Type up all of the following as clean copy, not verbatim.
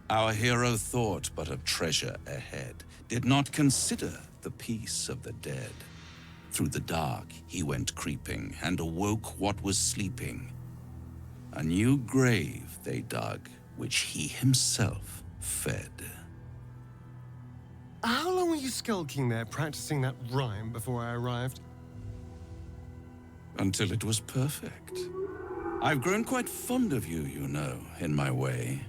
Our hero thought but of treasure ahead, did not consider the peace of the dead. Through the dark he went creeping, and awoke what was sleeping. A new grave they dug, which he himself fed. How long were you skulking there, practicing that rhyme before I arrived? Until it was perfect. I've grown quite fond of you, you know, in my way.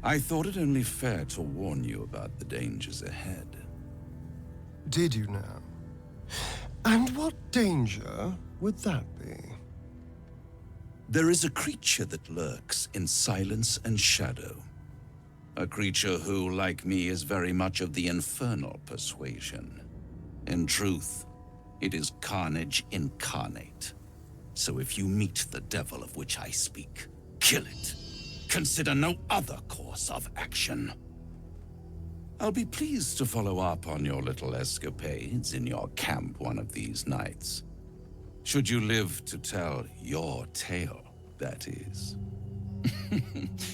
I thought it only fair to warn you about the dangers ahead. Did you now? And what danger would that be? There is a creature that lurks in silence and shadow. A creature who, like me, is very much of the infernal persuasion. In truth, it is carnage incarnate. So if you meet the devil of which I speak, kill it. Consider no other course of action. I'll be pleased to follow up on your little escapades in your camp one of these nights. Should you live to tell your tale, that is.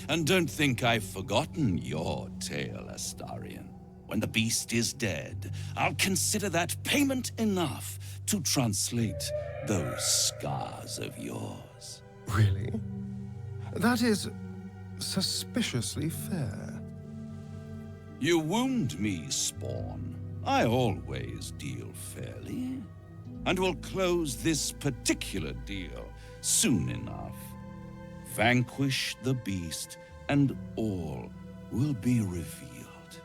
And don't think I've forgotten your tale, Astarion. When the beast is dead, I'll consider that payment enough to translate those scars of yours. Really? That is suspiciously fair. You wound me, Spawn. I always deal fairly. And will close this particular deal soon enough. Vanquish the beast, and all will be revealed.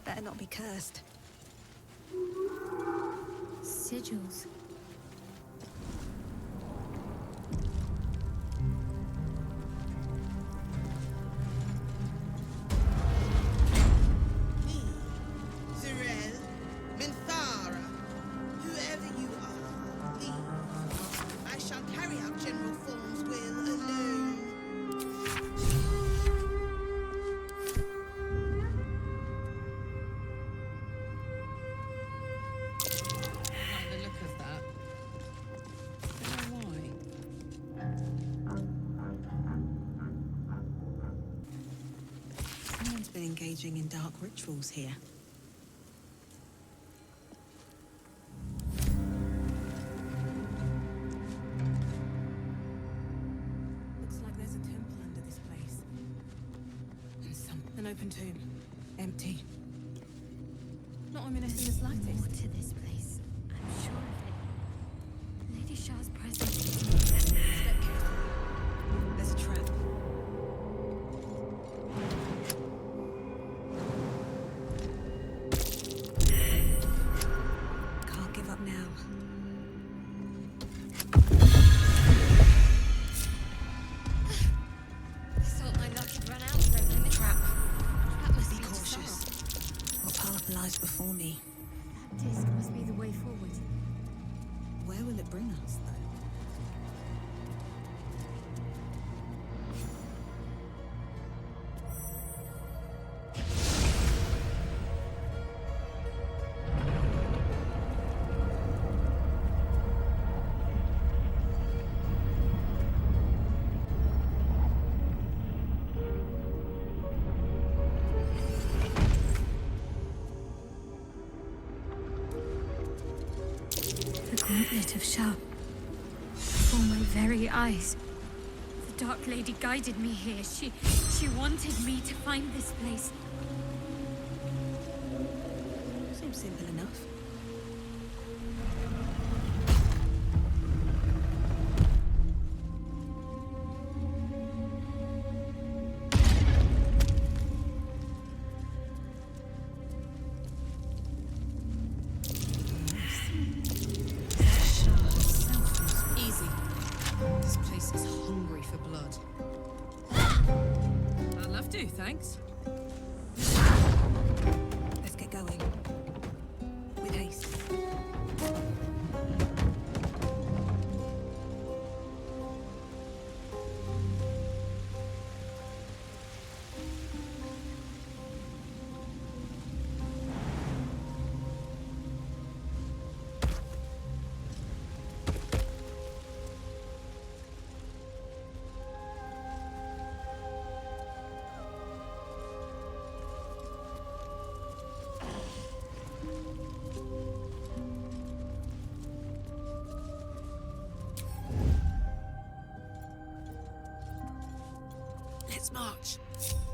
Better not be cursed. Sigils. Been engaging in dark rituals here. Looks like there's a temple under this place. And an open tomb. Empty. Not ominous in the slightest. More to this place. I'm sure of it. Lady Shar's presence. Step careful. There's a trap. Before me. That disc must be the way forward. Where will it bring us, though? Gauntlet of Shar. Before my very eyes. The Dark Lady guided me here. She wanted me to find this place. Seems simple enough. Thanks. Let's get going. With haste. much.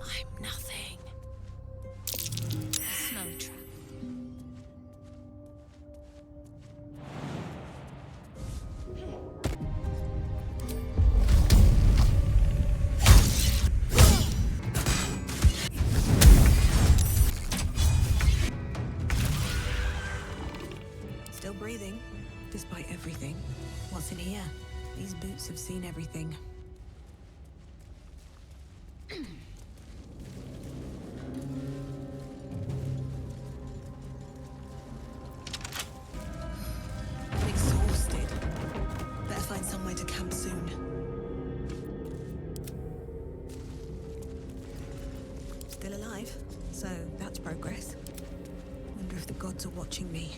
I'm nothing. A snow trap. Still breathing, despite everything. What's in here? These boots have seen everything. I'm exhausted. Better find somewhere to camp soon. Still alive, so that's progress. Wonder if the gods are watching me.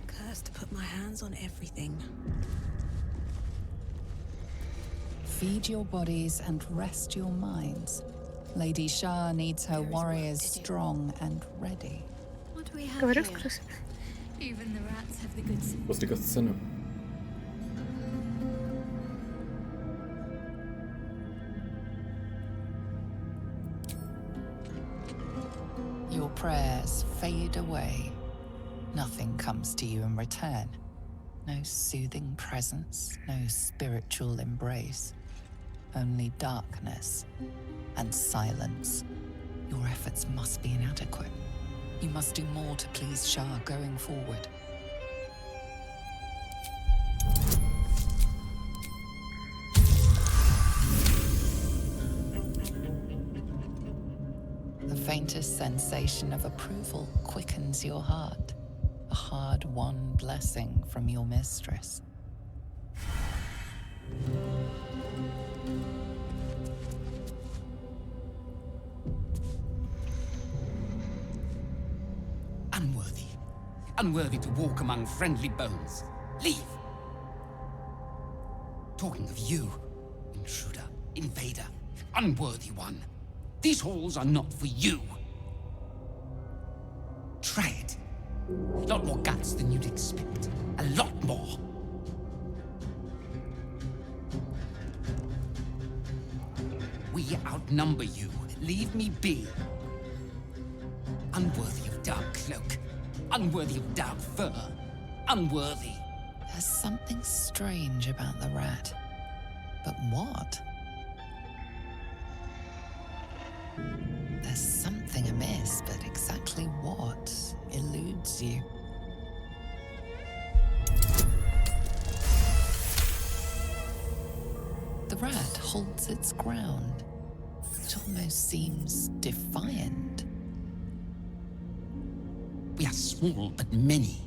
Cursed to put my hands on everything. Feed your bodies and rest your minds. Lady Shar needs her warriors strong and ready. What do we have Говорю here? вкус. Even the rats have the good sense. После катсцены. Your prayers fade away. Nothing comes to you in return. No soothing presence, no spiritual embrace. Only darkness and silence. Your efforts must be inadequate. You must do more to please Shar going forward. The faintest sensation of approval quickens your heart. A hard-won blessing from your mistress. Unworthy. Unworthy to walk among friendly bones. Leave! Talking of you, intruder, invader, unworthy one. These halls are not for you. Try it. A lot more guts than you'd expect. A lot more. We outnumber you. Leave me be. Unworthy of dark cloak. Unworthy of dark fur. Unworthy. There's something strange about the rat. But what? There's something amiss, but exactly what eludes you. The rat holds its ground. It almost seems defiant. We are small, but many.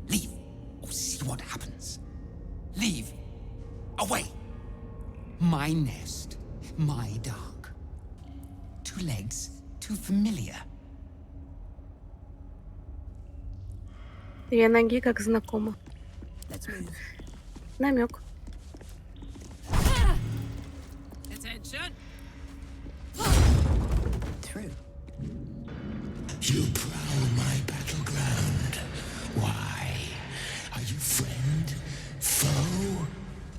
Leave, or see what happens. Leave. Away. My nest, my dark. 2 legs, too familiar. 2 ноги, как знакомо. Let's move. Намек. Attention. Through. You prowl my battleground. Why? Are you friend? Foe?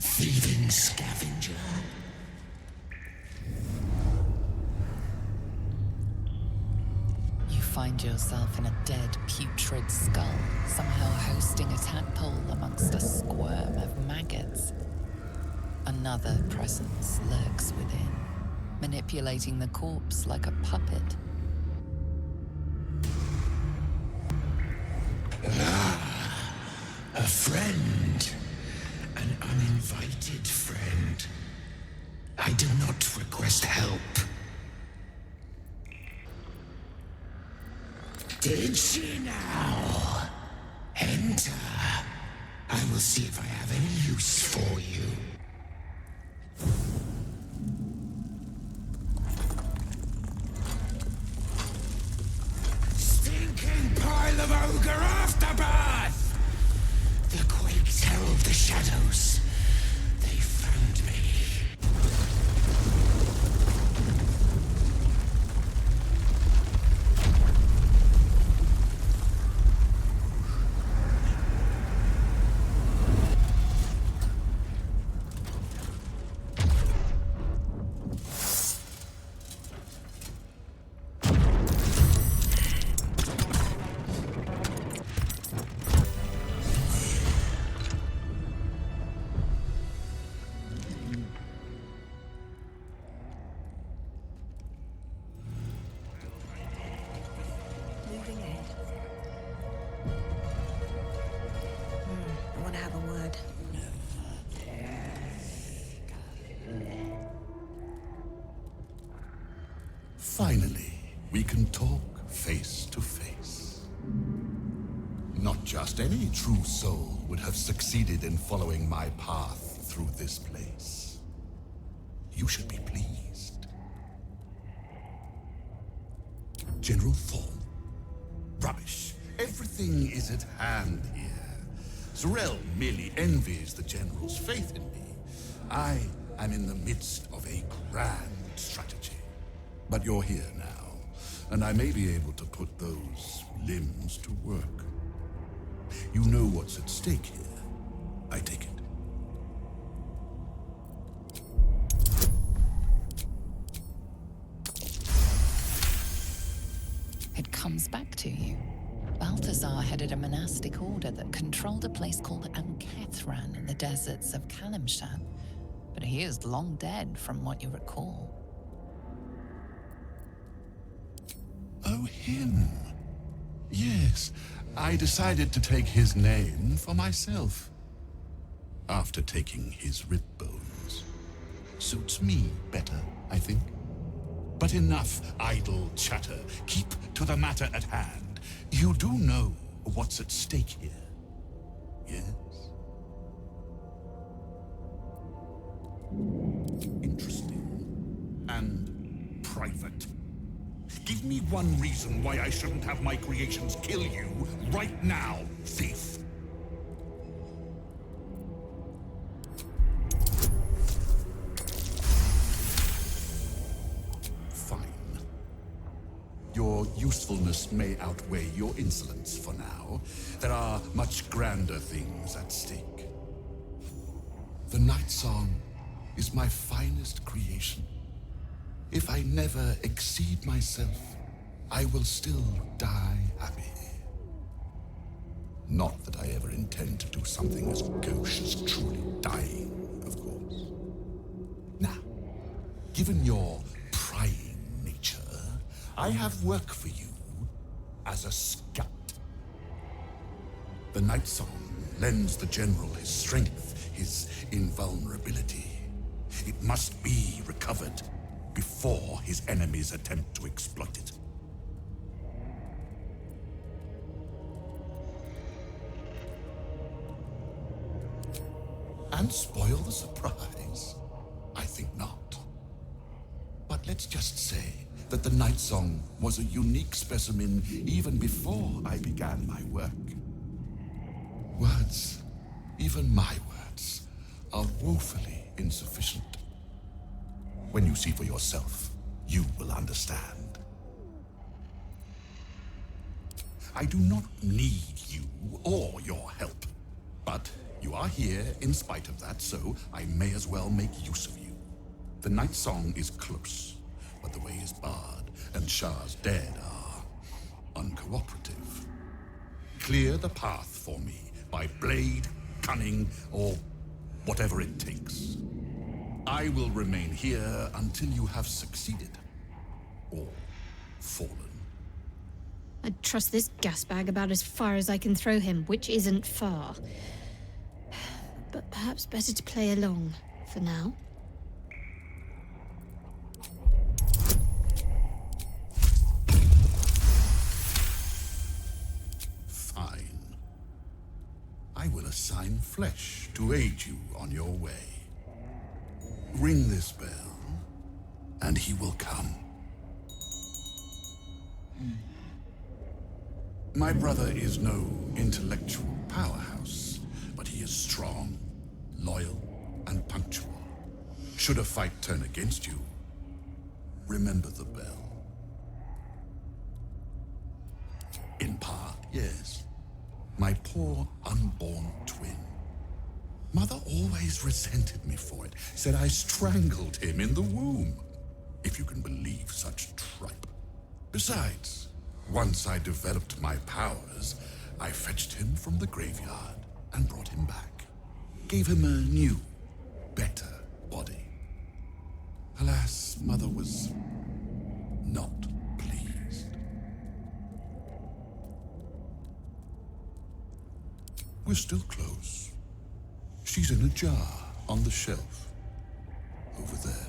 Thieving scavenger? You find yourself in a dead, putrid skull, somehow hosting a tadpole amongst a squirm of maggots. Another presence lurks within, manipulating the corpse like a puppet. A friend. An uninvited friend. I do not request help. Did she now? Enter. I will see if I have any use for you. Stinking pile of ogre afterbirth! The quakes herald the shadows. They found me. Finally, we can talk face to face. Not just any true soul would have succeeded in following my path through this place. You should be pleased. General Thorn. Rubbish. Everything is at hand here. Zorel merely envies the General's faith in me. I am in the midst of a grand strategy. But you're here now, and I may be able to put those limbs to work. You know what's at stake here, I take it. It comes back to you. Balthazar headed a monastic order that controlled a place called Ankethran in the deserts of Kalimshan, but he is long dead from what you recall. Oh, him. Yes, I decided to take his name for myself. After taking his rib bones. Suits me better, I think. But enough idle chatter. Keep to the matter at hand. You do know what's at stake here, yes? Interesting. And private. Give me one reason why I shouldn't have my creations kill you right now, thief. Fine. Your usefulness may outweigh your insolence for now. There are much grander things at stake. The Night Song is my finest creation. If I never exceed myself, I will still die happy. Not that I ever intend to do something as gauche as truly dying, of course. Now, given your prying nature, I have work for you as a scout. The Night Song lends the General his strength, his invulnerability. It must be recovered before his enemies attempt to exploit it. And spoil the surprise? I think not. But let's just say that the Night Song was a unique specimen even before I began my work. Words, even my words, are woefully insufficient. When you see for yourself, you will understand. I do not need you or your help. But you are here in spite of that, so I may as well make use of you. The Night Song is close, but the way is barred, and Shar's dead are uncooperative. Clear the path for me by blade, cunning, or whatever it takes. I will remain here until you have succeeded. Or fallen. I'd trust this gas bag about as far as I can throw him, which isn't far. But perhaps better to play along for now. Fine. I will assign flesh to aid you on your way. Ring this bell, and he will come. My brother is no intellectual powerhouse, but he is strong, loyal, and punctual. Should a fight turn against you, remember the bell. In part, yes. My poor unborn twin. Mother always resented me for it, said I strangled him in the womb. If you can believe such tripe. Besides, once I developed my powers, I fetched him from the graveyard and brought him back. Gave him a new, better body. Alas, Mother was not pleased. We're still close. She's in a jar on the shelf over there.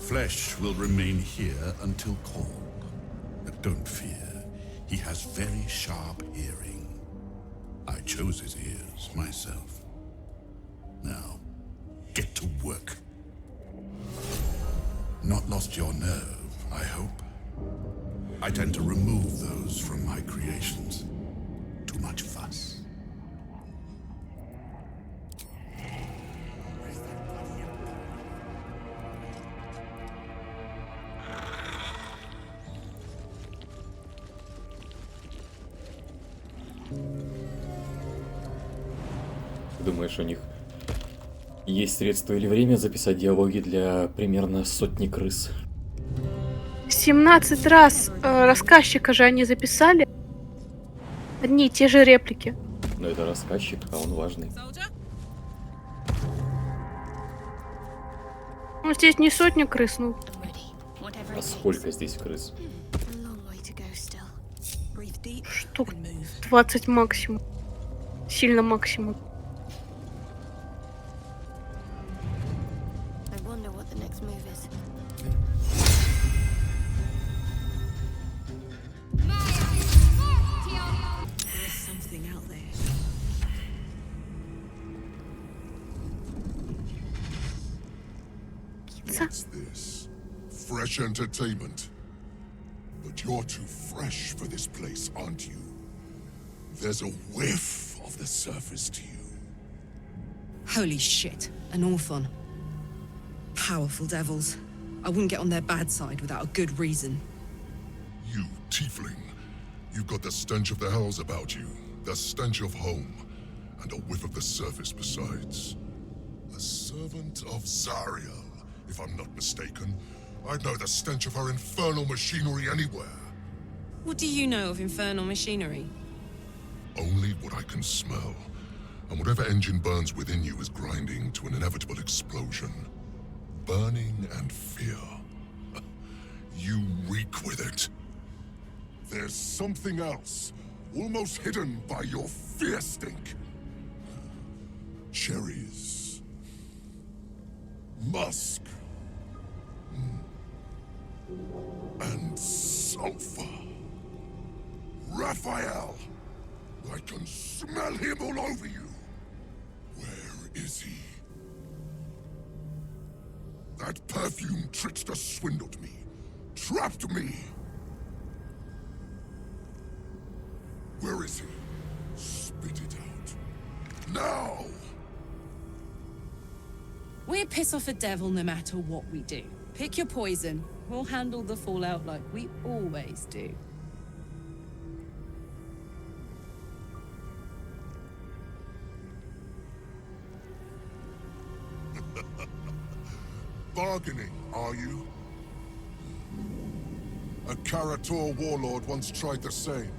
Flesh will remain here until called. But don't fear, he has very sharp hearing. I chose his ears myself. Now, get to work. Not lost your nerve, I hope. I tend to remove those from my creations. Too much fuss. Думаешь, у них есть средства или время записать диалоги для примерно сотни крыс? 17 раз рассказчика же они записали. Одни и те же реплики. Но это рассказчик, а он важный. Ну, здесь не сотня крыс, ну. А сколько здесь крыс? Штук 20 максимум. Сильно максимум. What's this? Fresh entertainment? But you're too fresh for this place, aren't you? There's a whiff of the surface to you. Holy shit, an Orthon. Powerful devils. I wouldn't get on their bad side without a good reason. You, tiefling. You've got the stench of the hells about you, the stench of home, and a whiff of the surface besides. A servant of Zariel, if I'm not mistaken. I'd know the stench of her infernal machinery anywhere. What do you know of infernal machinery? Only what I can smell. And whatever engine burns within you is grinding to an inevitable explosion. Burning and fear. You reek with it. There's something else, almost hidden by your fear stink. Cherries. Musk. And sulfur. Raphael! I can smell him all over you. Where is he? That perfume trickster swindled me. Trapped me. Where is he? Spit it out. Now! We'll piss off a devil no matter what we do. Pick your poison. We'll handle the fallout like we always do. Bargaining, are you? A Karator warlord once tried the same.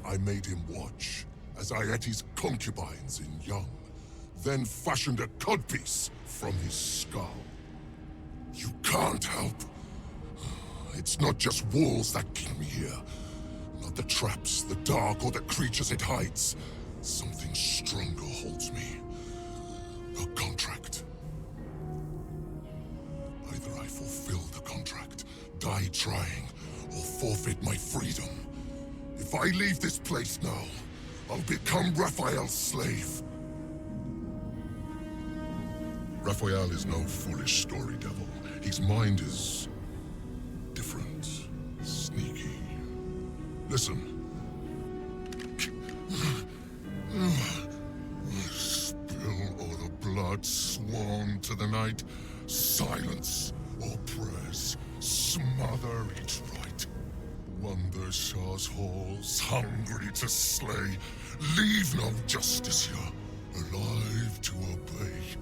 I made him watch as I ate his concubines in young, then fashioned a codpiece from his skull. You can't help. It's not just walls that keep me here. Not the traps, the dark, or the creatures it hides. Something stronger holds me. A contract. Either I fulfill the contract, die trying, or forfeit my freedom. If I leave this place now, I'll become Raphael's slave. Raphael is no foolish story devil. His mind is different, sneaky. Listen. Spill all the blood sworn to the night. Silence all prayers. Smother each right. Wander Shar's halls, hungry to slay. Leave no justice here, alive to obey.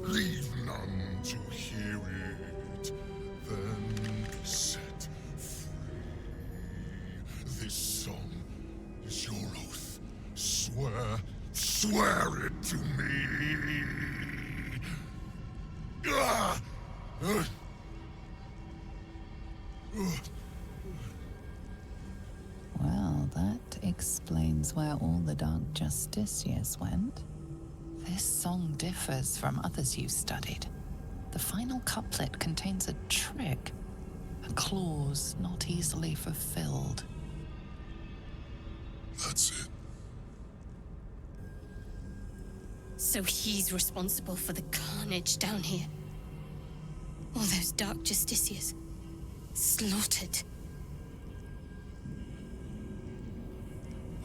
Leave none to hear it, then be set free. This song is your oath. Swear it to me. Well, that explains where all the Dark Justiciars went. This song differs from others you've studied. The final couplet contains a trick, a clause not easily fulfilled. That's it. So he's responsible for the carnage down here. All those dark justiciars slaughtered.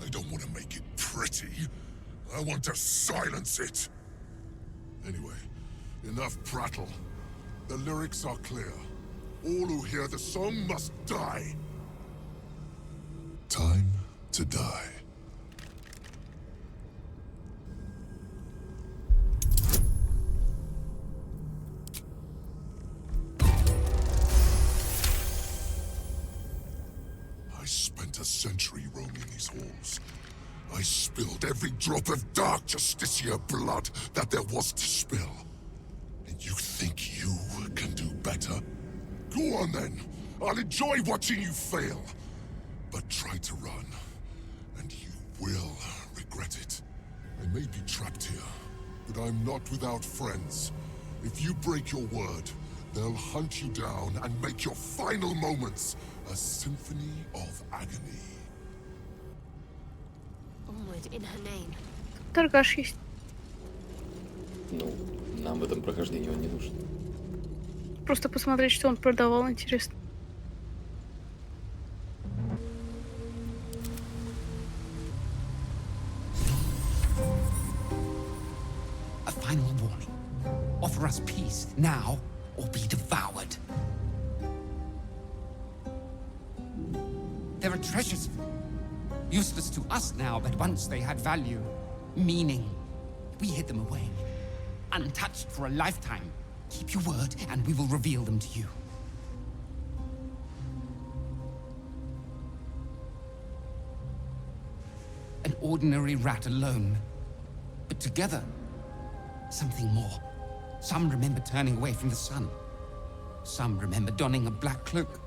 I don't want to make it pretty. I want to silence it. Anyway, enough prattle. The lyrics are clear. All who hear the song must die. Time to die. I spent a century roaming these halls. I spilled every drop of dark justiciar blood that there was to spill. And you think you can do better? Go on then. I'll enjoy watching you fail. But try to run, and you will regret it. I may be trapped here, but I'm not without friends. If you break your word, they'll hunt you down and make your final moments a symphony of agony. Onward in her name. Торгаш есть. Ну, нам в этом прохождении он не нужен. Просто посмотреть, что он продавал, интересно. A final warning. Offer us peace now, or be devoured. There are treasures. Useless to us now, but once they had value, meaning. We hid them away. Untouched for a lifetime. Keep your word, and we will reveal them to you. An ordinary rat alone. But together, something more. Some remember turning away from the sun. Some remember donning a black cloak.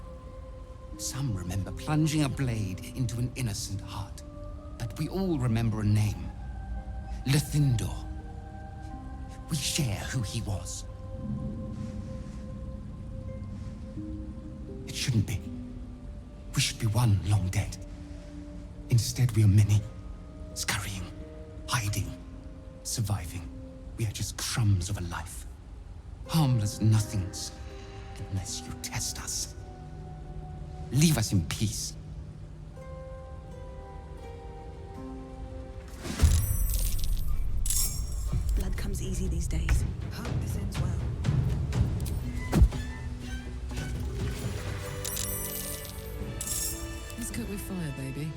Some remember plunging a blade into an innocent heart. But we all remember a name. Lethindor. We share who he was. It shouldn't be. We should be one long dead. Instead, we are many. Scurrying, hiding, surviving. We are just crumbs of a life. Harmless nothings. Unless you test us. Leave us in peace. Blood comes easy these days. Hope this ends well. Let's cook with fire, baby.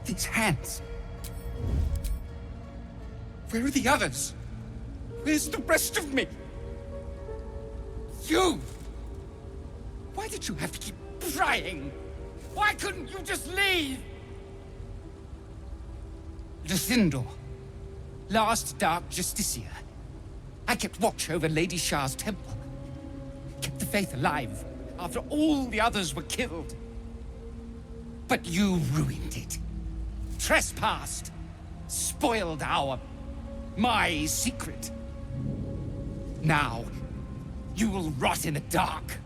These hands. Where are the others? Where's the rest of me? You! Why did you have to keep trying? Why couldn't you just leave? Luthindor, last Dark Justiciar. I kept watch over Lady Shar's temple. Kept the faith alive after all the others were killed. But you ruined it. Trespassed. Spoiled my secret. Now, you will rot in the dark.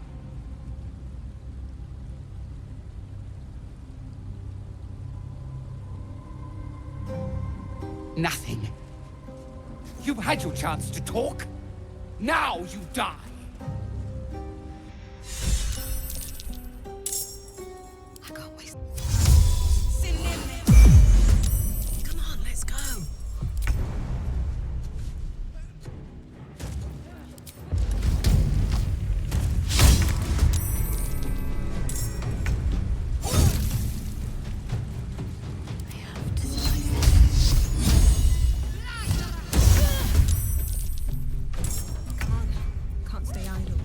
Nothing. You had your chance to talk. Now you die. I can't wait. Come on, let's go. Can't stay idle.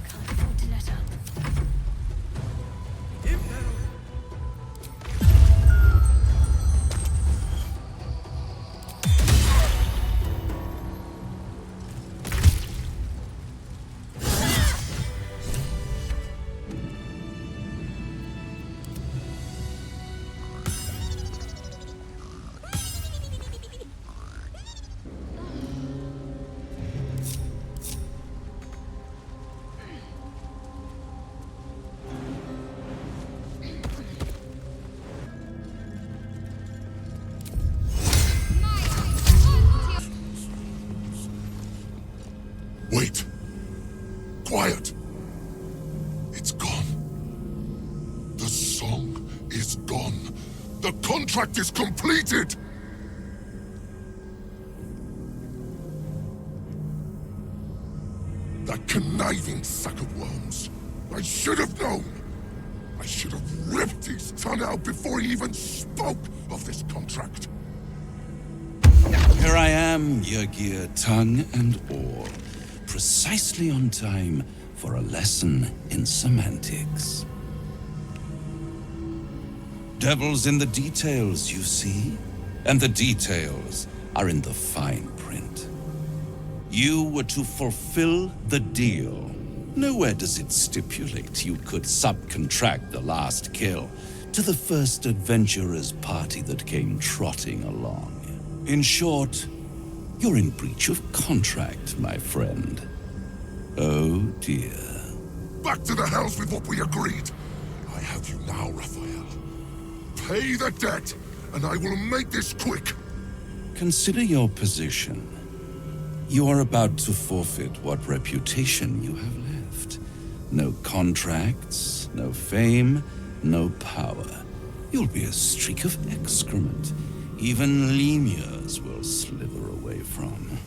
Can't afford to let up. Wait. Quiet. It's gone. The song is gone. The contract is completed! That conniving sack of worms. I should have known! I should have ripped his tongue out before he even spoke of this contract. Here I am, Yrgir, tongue and all, precisely on time for a lesson in semantics. Devil's in the details, you see, and the details are in the fine print. You were to fulfill the deal. Nowhere does it stipulate you could subcontract the last kill to the first adventurer's party that came trotting along. In short, you're in breach of contract, my friend. Oh dear. Back to the hells with what we agreed. I have you now, Raphael. Pay the debt, and I will make this quick. Consider your position. You are about to forfeit what reputation you have left. No contracts, no fame, no power. You'll be a streak of excrement even lemurs will slither away from.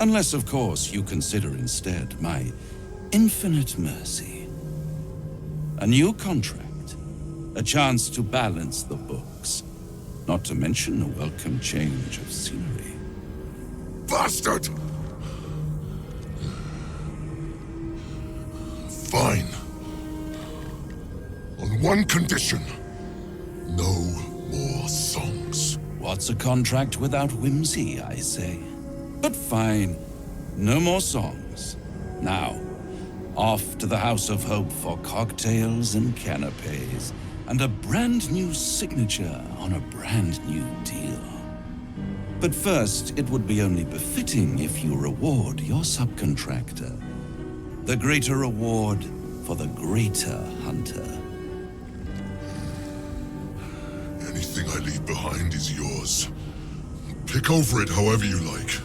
Unless, of course, you consider instead my infinite mercy. A new contract, a chance to balance the books, not to mention a welcome change of scenery. Bastard! Fine. On one condition. No more songs. What's a contract without whimsy, I say? But fine. No more songs. Now, off to the House of Hope for cocktails and canapes, and a brand new signature on a brand new deal. But first, it would be only befitting if you reward your subcontractor. The greater reward for the greater hunter. Anything I leave behind is yours. Pick over it however you like.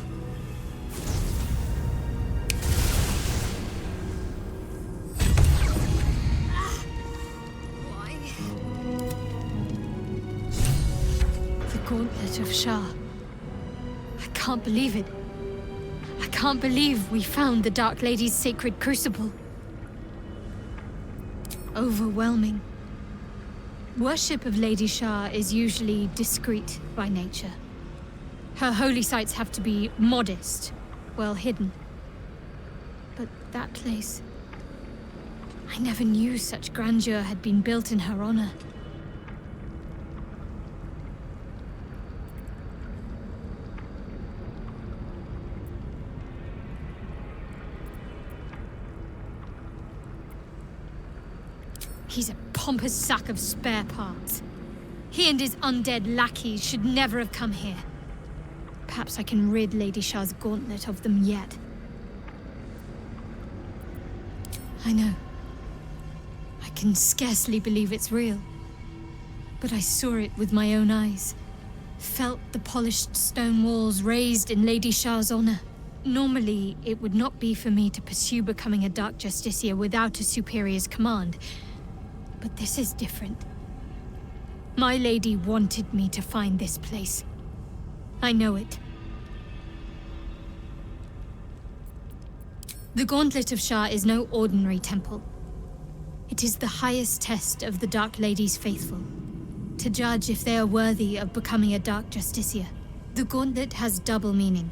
The Gauntlet of Shar. I can't believe it. I can't believe we found the Dark Lady's sacred crucible. Overwhelming. Worship of Lady Shar is usually discreet by nature. Her holy sites have to be modest, well hidden. But that place... I never knew such grandeur had been built in her honor. He's a pompous sack of spare parts. He and his undead lackeys should never have come here. Perhaps I can rid Lady Shar's Gauntlet of them yet. I know. I can scarcely believe it's real. But I saw it with my own eyes. Felt the polished stone walls raised in Lady Shar's honor. Normally, it would not be for me to pursue becoming a Dark Justiciar without a superior's command. But this is different. My lady wanted me to find this place. I know it. The Gauntlet of Shar is no ordinary temple. It is the highest test of the Dark Lady's faithful, to judge if they are worthy of becoming a Dark Justiciar. The Gauntlet has double meaning.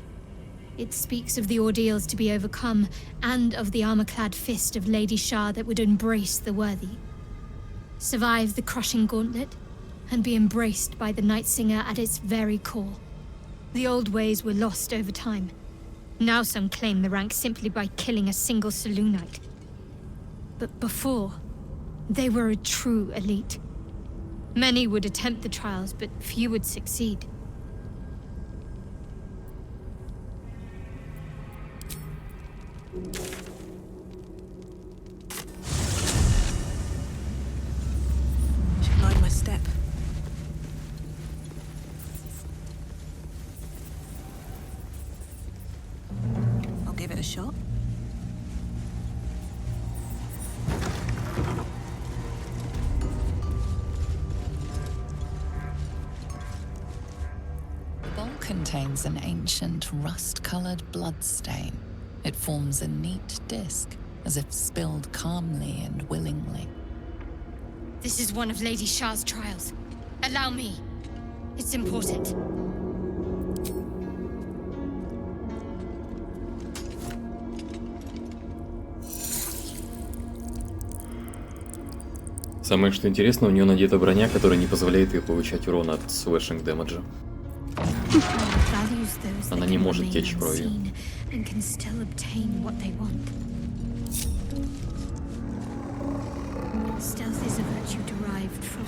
It speaks of the ordeals to be overcome, and of the armor-clad fist of Lady Shar that would embrace the worthy. Survive the crushing gauntlet, and be embraced by the Night Singer at its very core. The old ways were lost over time. Now some claim the rank simply by killing a single Selûnite. But before, they were a true elite. Many would attempt the trials, but few would succeed. Should mind my step. I'll give it a shot. The bowl contains an ancient rust-colored bloodstain. It forms a neat disc, as if spilled calmly and willingly. This is one of Lady Shar's trials. Allow me. It's important. Самое что интересно, у нее надета броня, которая не позволяет ей получать урон от слэшинг дэмэджа. Она не может течь кровью. Stealth is a virtue derived from...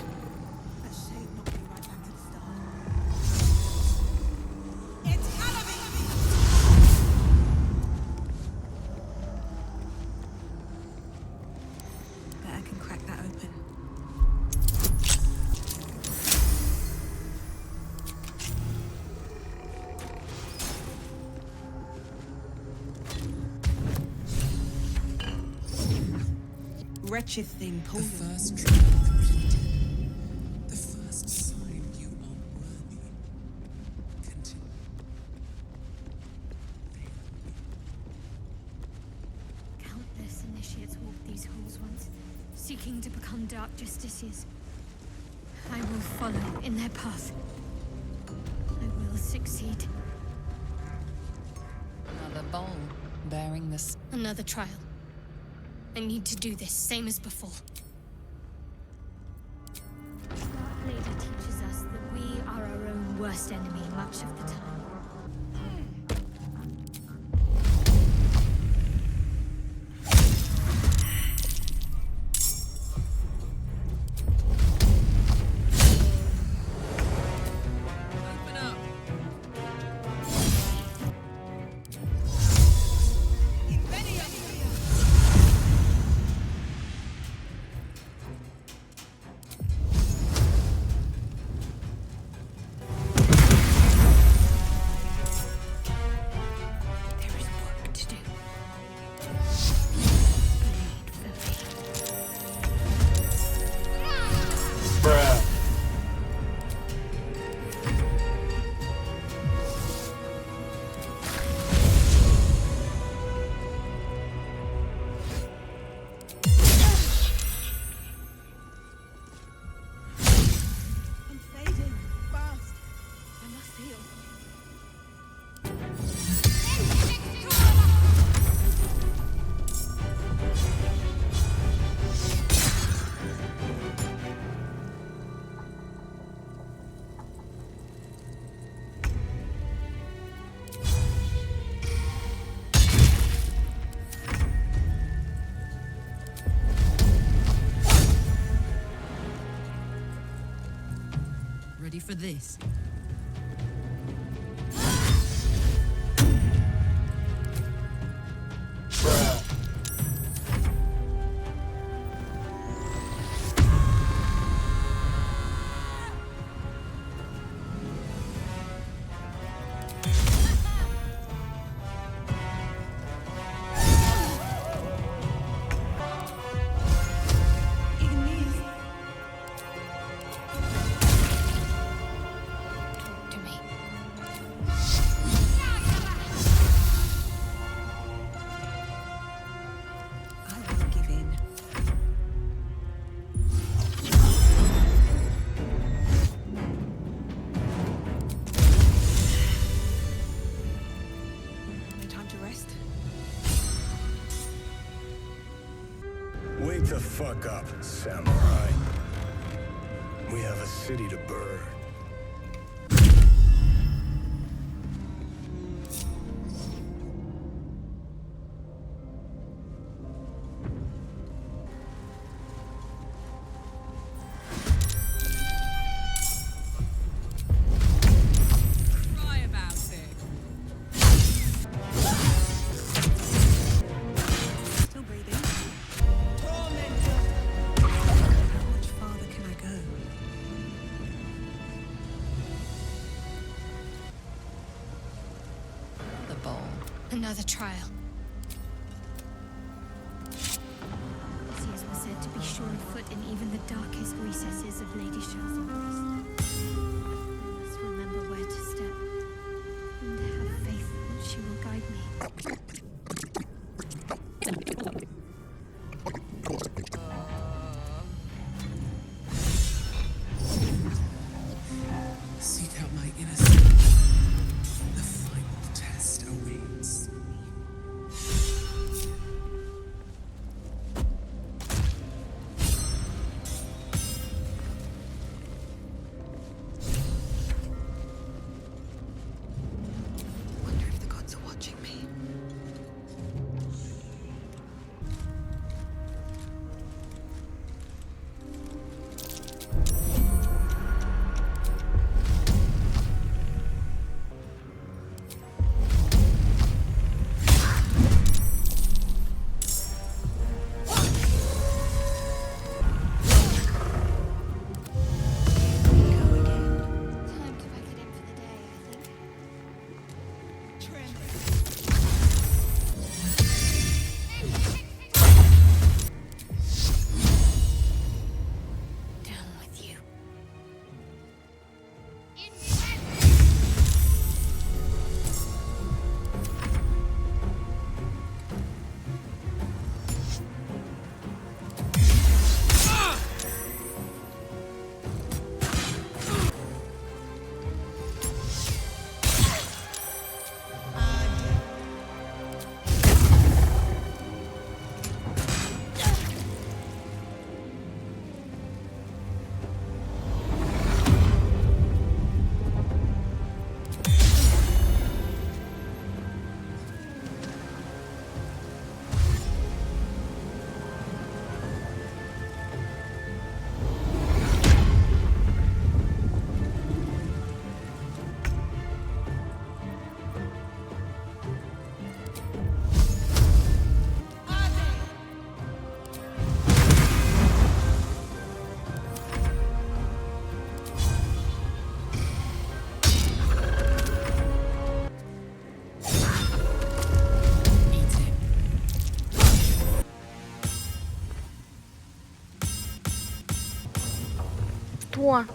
Bet I can crack that open. Wretched thing pulled The first trial completed. The first sign you are worthy. Continue. Countless initiates walked these halls once, seeking to become Dark Justiciars. I will follow in their path. I will succeed. Another bowl, bearing this. Another trial. I need to do this, same as before. Dark Lady teaches us that we are our own worst enemy much of the time. ready for this. To me. I won't give in. No time to rest. Wake the fuck up, samurai. We have a city to burn. Cry about it. Still breathing. How much farther can I go? The bowl. Another trial. Seers were said to be sure of foot in even the darkest recesses of Lady Shar's embrace. I must remember where to step, and have faith that she will guide me. Seek out my innocence. The final test awaits. Wonder if the gods are watching me. Time to pack it in for the day, I think. Down with you. Что?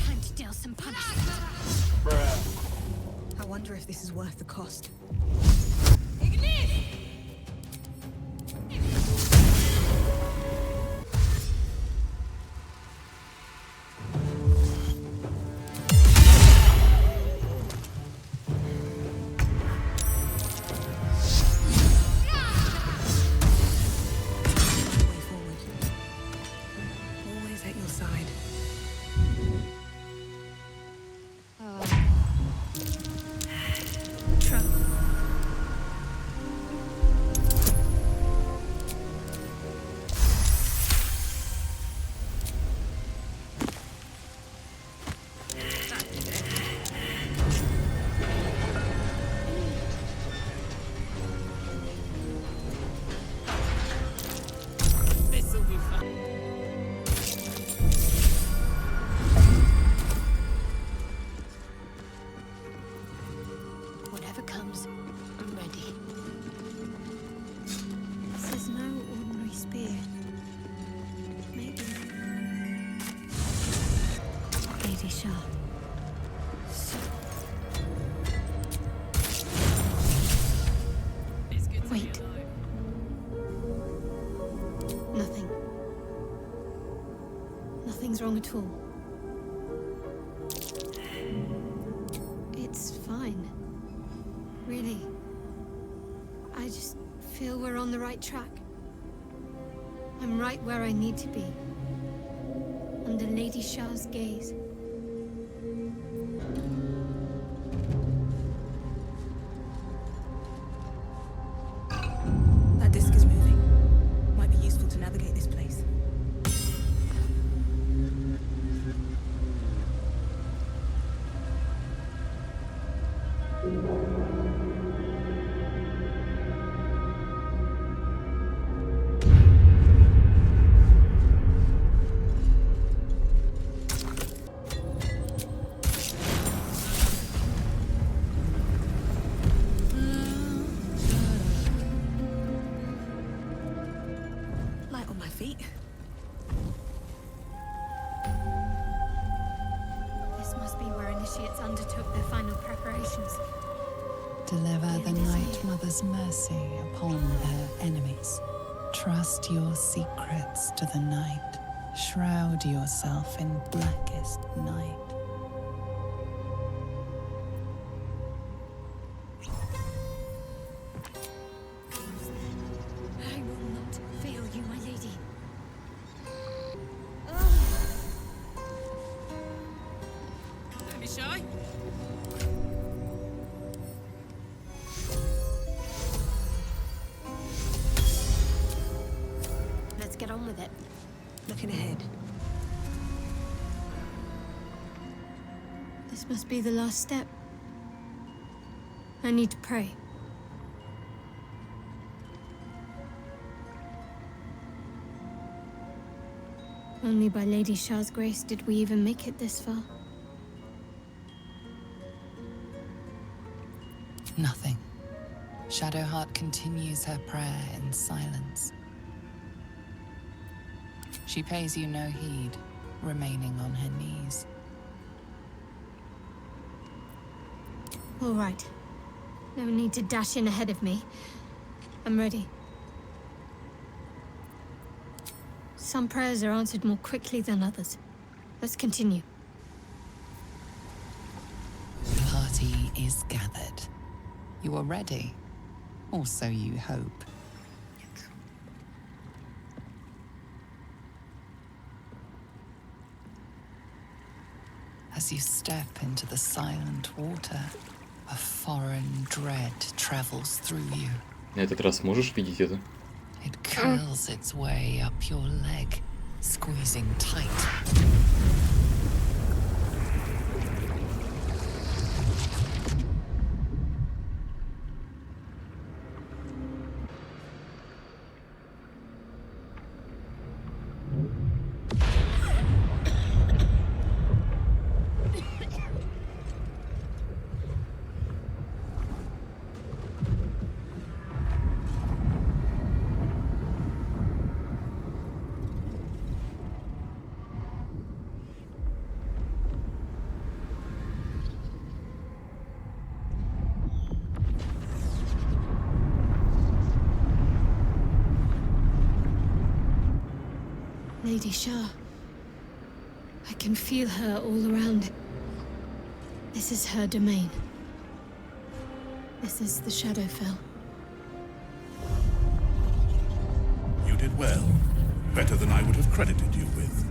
Time to deal some punishment. I wonder if this is worth the cost. Way forward. Always at your side. strong at all. It's fine. Really. I just feel we're on the right track. I'm right where I need to be. Under Lady Shar's gaze. That disc is moving. Might be useful to navigate this place. Light on my feet. This must be where initiates undertook their final preparations. Deliver the Night Mother's mercy upon her enemies. Trust your secrets to the night. Shroud yourself in blackest night. I will not fail you, my lady. Don't be shy. Let's get on with it. Looking ahead. This must be the last step. I need to pray. Only by Lady Shar's grace did we even make it this far. Nothing. Shadowheart continues her prayer in silence. She pays you no heed, remaining on her knees. All right. No need to dash in ahead of me. I'm ready. Some prayers are answered more quickly than others. Let's continue. The party is gathered. You are ready, or so you hope. As you step into the silent water, a foreign dread travels through you. На этот раз можешь видеть это? It curls its way up your leg, squeezing tight. Lady Shar. I can feel her all around. This is her domain. This is the Shadowfell. You did well. Better than I would have credited you with.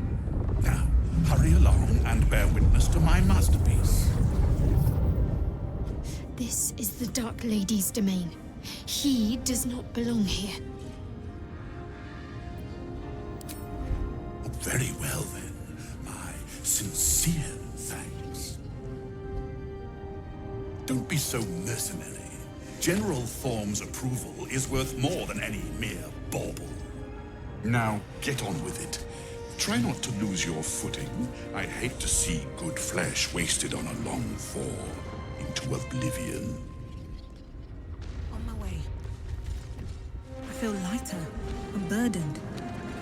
Now, hurry along and bear witness to my masterpiece. This is the Dark Lady's domain. He does not belong here. Very well, then. My sincere thanks. Don't be so mercenary. General Thorm's approval is worth more than any mere bauble. Now, get on with it. Try not to lose your footing. I hate to see good flesh wasted on a long fall into oblivion. On my way. I feel lighter, unburdened,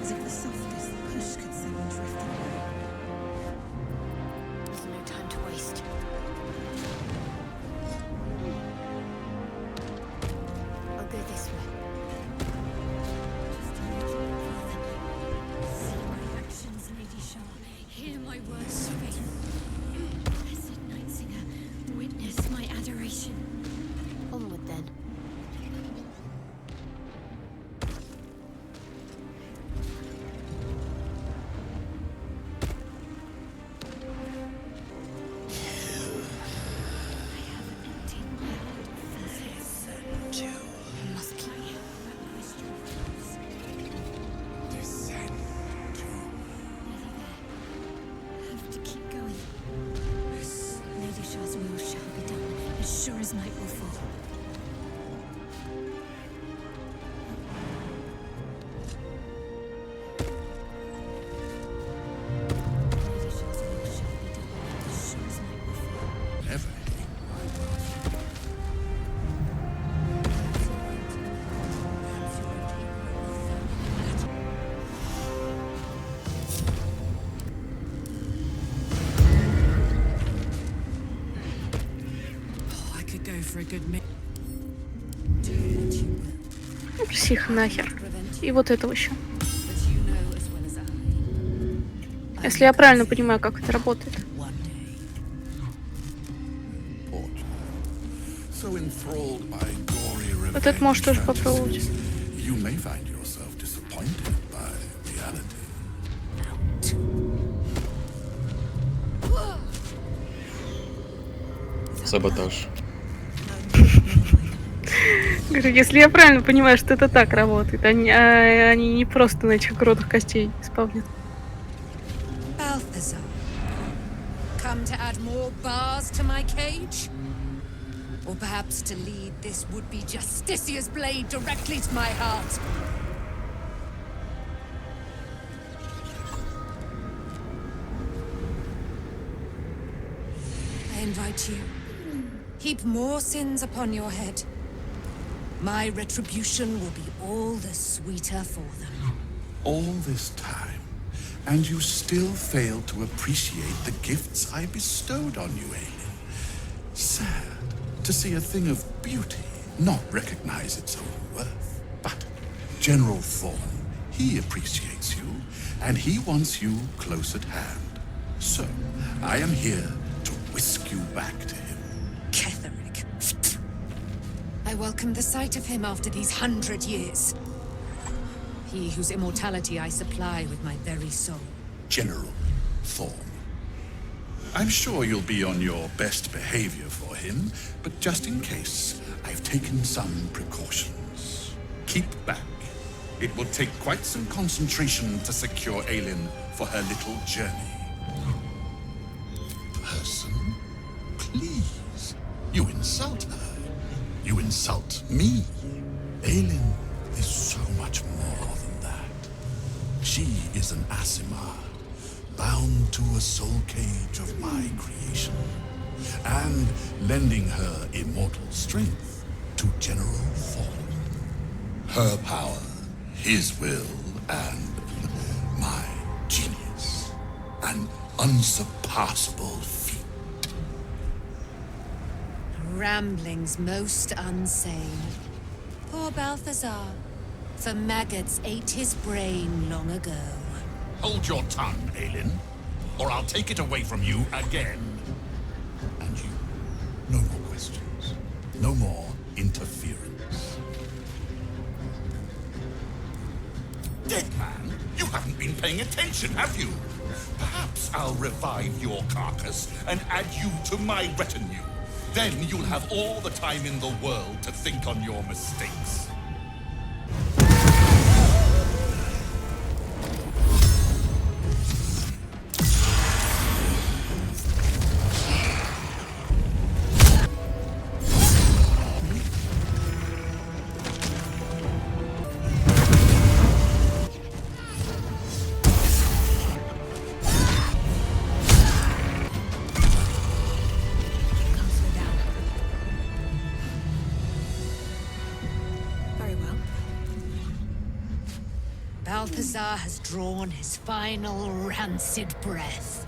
as if the softest push could send me drifting away. There's no time to waste. I'll go this way. Just a little further. See my actions, Lady Shar. Hear sure as night will fall. Never. I could go for a good minute. Псих нахер. И вот этого еще. Если я правильно понимаю, как это работает. So enthralled by gory Вот это можешь тоже revenge попробовать. fantasies, you may find yourself disappointed by reality. Саботаж. Говорю, если я правильно понимаю, что это так работает, они не просто на этих грудах костей исполнят. Balthazar, come to add more bars to my cage? Or perhaps to lead this would-be Justicia's blade directly to my heart? I invite you. Heap more sins upon your head. My retribution will be all the sweeter for them. All this time, and you still fail to appreciate the gifts I bestowed on you, Aelin. Sad to see a thing of beauty not recognize its own worth. But General Thorn, he appreciates you, and he wants you close at hand. So, I am here to whisk you back to him. Ketherick. I welcome the sight of him after these 100 years. He whose immortality I supply with my very soul. General Thorn. I'm sure you'll be on your best behavior for him, but just in case, I've taken some precautions. Keep back. It will take quite some concentration to secure Aelin for her little journey. Person, please. You insult her. You insult me. Aelin is so much more than that. She is an Aasimar, bound to a soul cage of my creation, and lending her immortal strength to General Thorn. Her power, his will, and my genius. An unsurpassable feat. Ramblings most unsane. Poor Balthazar. For maggots ate his brain long ago. Hold your tongue, Aelin, or I'll take it away from you again. And you, no more questions. No more interference. Dead man, you haven't been paying attention, have you? Perhaps I'll revive your carcass and add you to my retinue. Then you'll have all the time in the world to think on your mistakes. Balthazar has drawn his final rancid breath.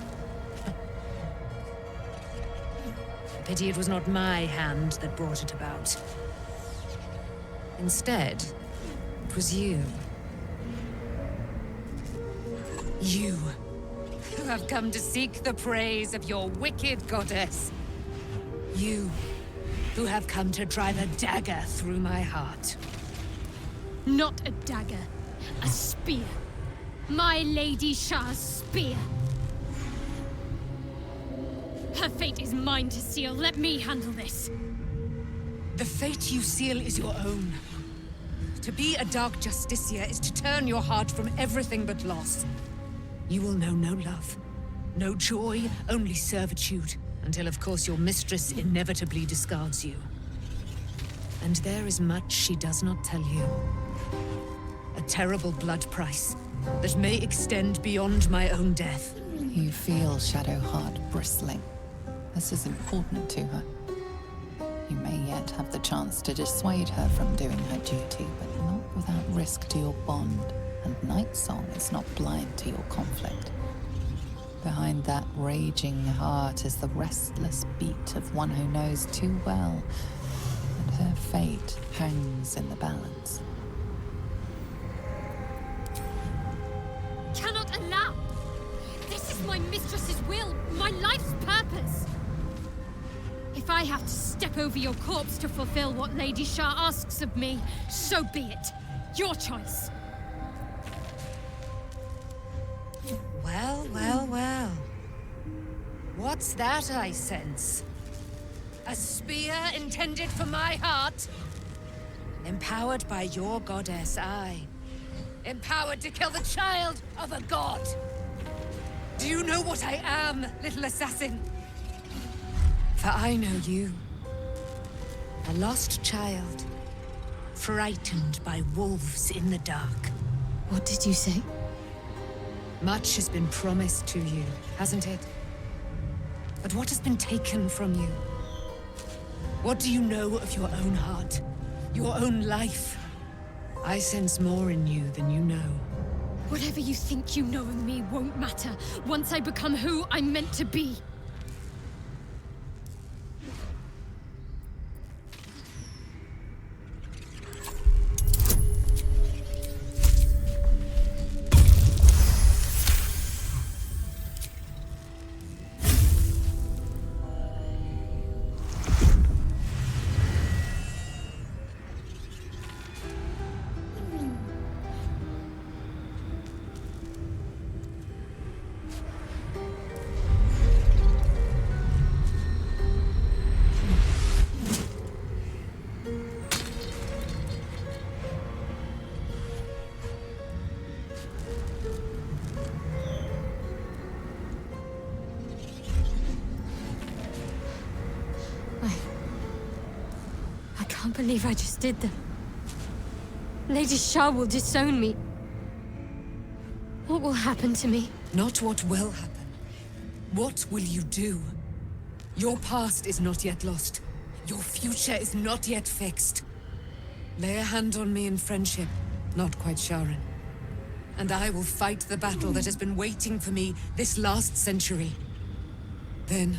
Pity it was not my hand that brought it about. Instead, it was you. You, who have come to seek the praise of your wicked goddess. You, who have come to drive a dagger through my heart. Not a dagger. A spear. My Lady Shar's spear. Her fate is mine to seal. Let me handle this. The fate you seal is your own. To be a Dark Justicia is to turn your heart from everything but loss. You will know no love, no joy, only servitude, Until, of course, your mistress inevitably discards you. And there is much she does not tell you. A terrible blood price that may extend beyond my own death. You feel Shadowheart bristling. This is important to her. You may yet have the chance to dissuade her from doing her duty, but not without risk to your bond. And Nightsong is not blind to your conflict. Behind that raging heart is the restless beat of one who knows too well, and her fate hangs in the balance. Cannot allow! This is my mistress's will, my life's purpose! If I have to step over your corpse to fulfill what Lady Shar asks of me, so be it. Your choice. Well, well, well. What's that I sense? A spear intended for my heart? Empowered by your goddess, aye. Empowered to kill the child of a god. Do you know what I am, little assassin? For I know you. A lost child. Frightened by wolves in the dark. What did you say? Much has been promised to you, hasn't it? But what has been taken from you? What do you know of your own heart? Your own life? I sense more in you than you know. Whatever you think you know of me won't matter once I become who I'm meant to be. I can't believe I just did that. Lady Shar will disown me. What will happen to me? Not what will happen. What will you do? Your past is not yet lost. Your future is not yet fixed. Lay a hand on me in friendship, not quite Sharon. And I will fight the battle that has been waiting for me this last century. Then,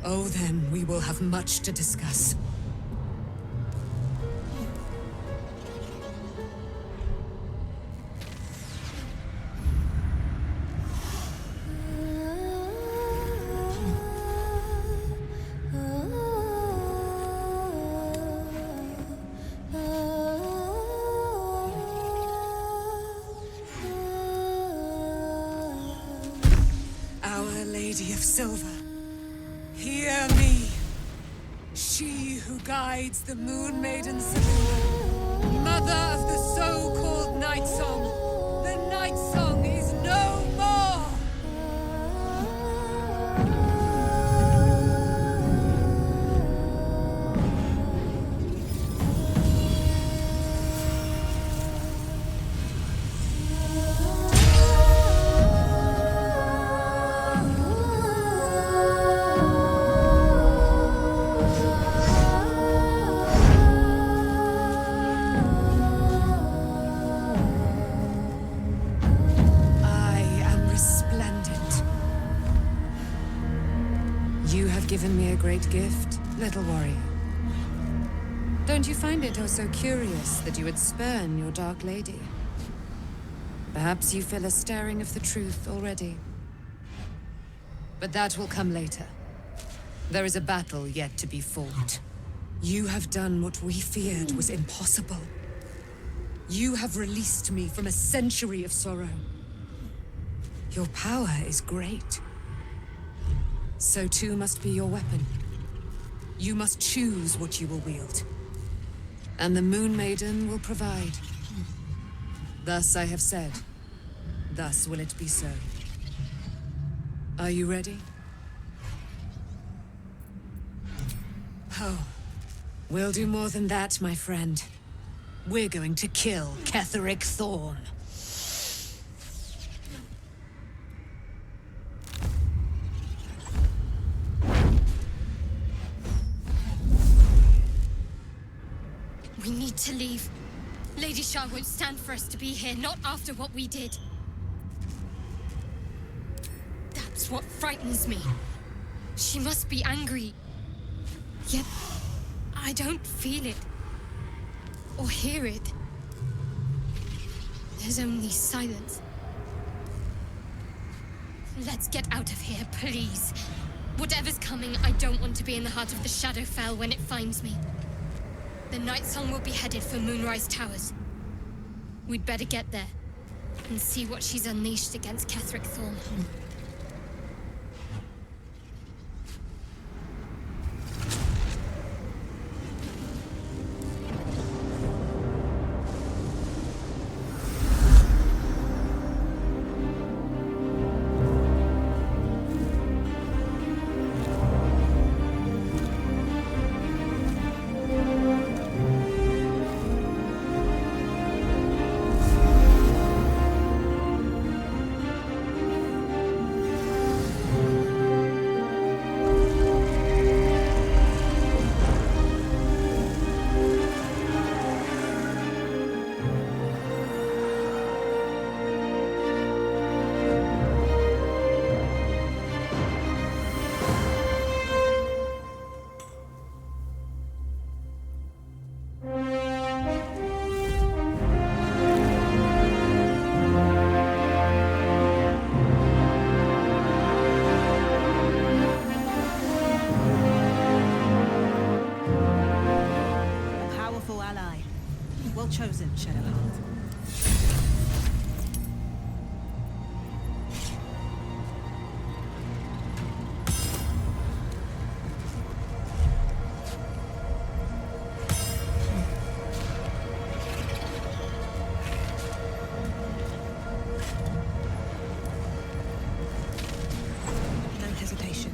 oh then, we will have much to discuss. Silver, hear me. She who guides the Moon Maiden Selena, mother of the so-called Night Song. The Night Song is no more! Given me a great gift, little warrior. Don't you find it oh so curious that you would spurn your dark lady? Perhaps you feel a stirring of the truth already. But that will come later. There is a battle yet to be fought. You have done what we feared was impossible. You have released me from a century of sorrow. Your power is great. So too must be your weapon. You must choose what you will wield. And the Moon Maiden will provide. Thus I have said. Thus will it be so. Are you ready? Oh, we'll do more than that, my friend. We're going to kill Ketheric Thorn. We need to leave. Lady Shar won't stand for us to be here, not after what we did. That's what frightens me. She must be angry. Yet, I don't feel it. Or hear it. There's only silence. Let's get out of here, please. Whatever's coming, I don't want to be in the heart of the Shadowfell when it finds me. The Night Song will be headed for Moonrise Towers. We'd better get there and see what she's unleashed against Ketheric Thorn. Chosen, Shadowheart. No hesitation.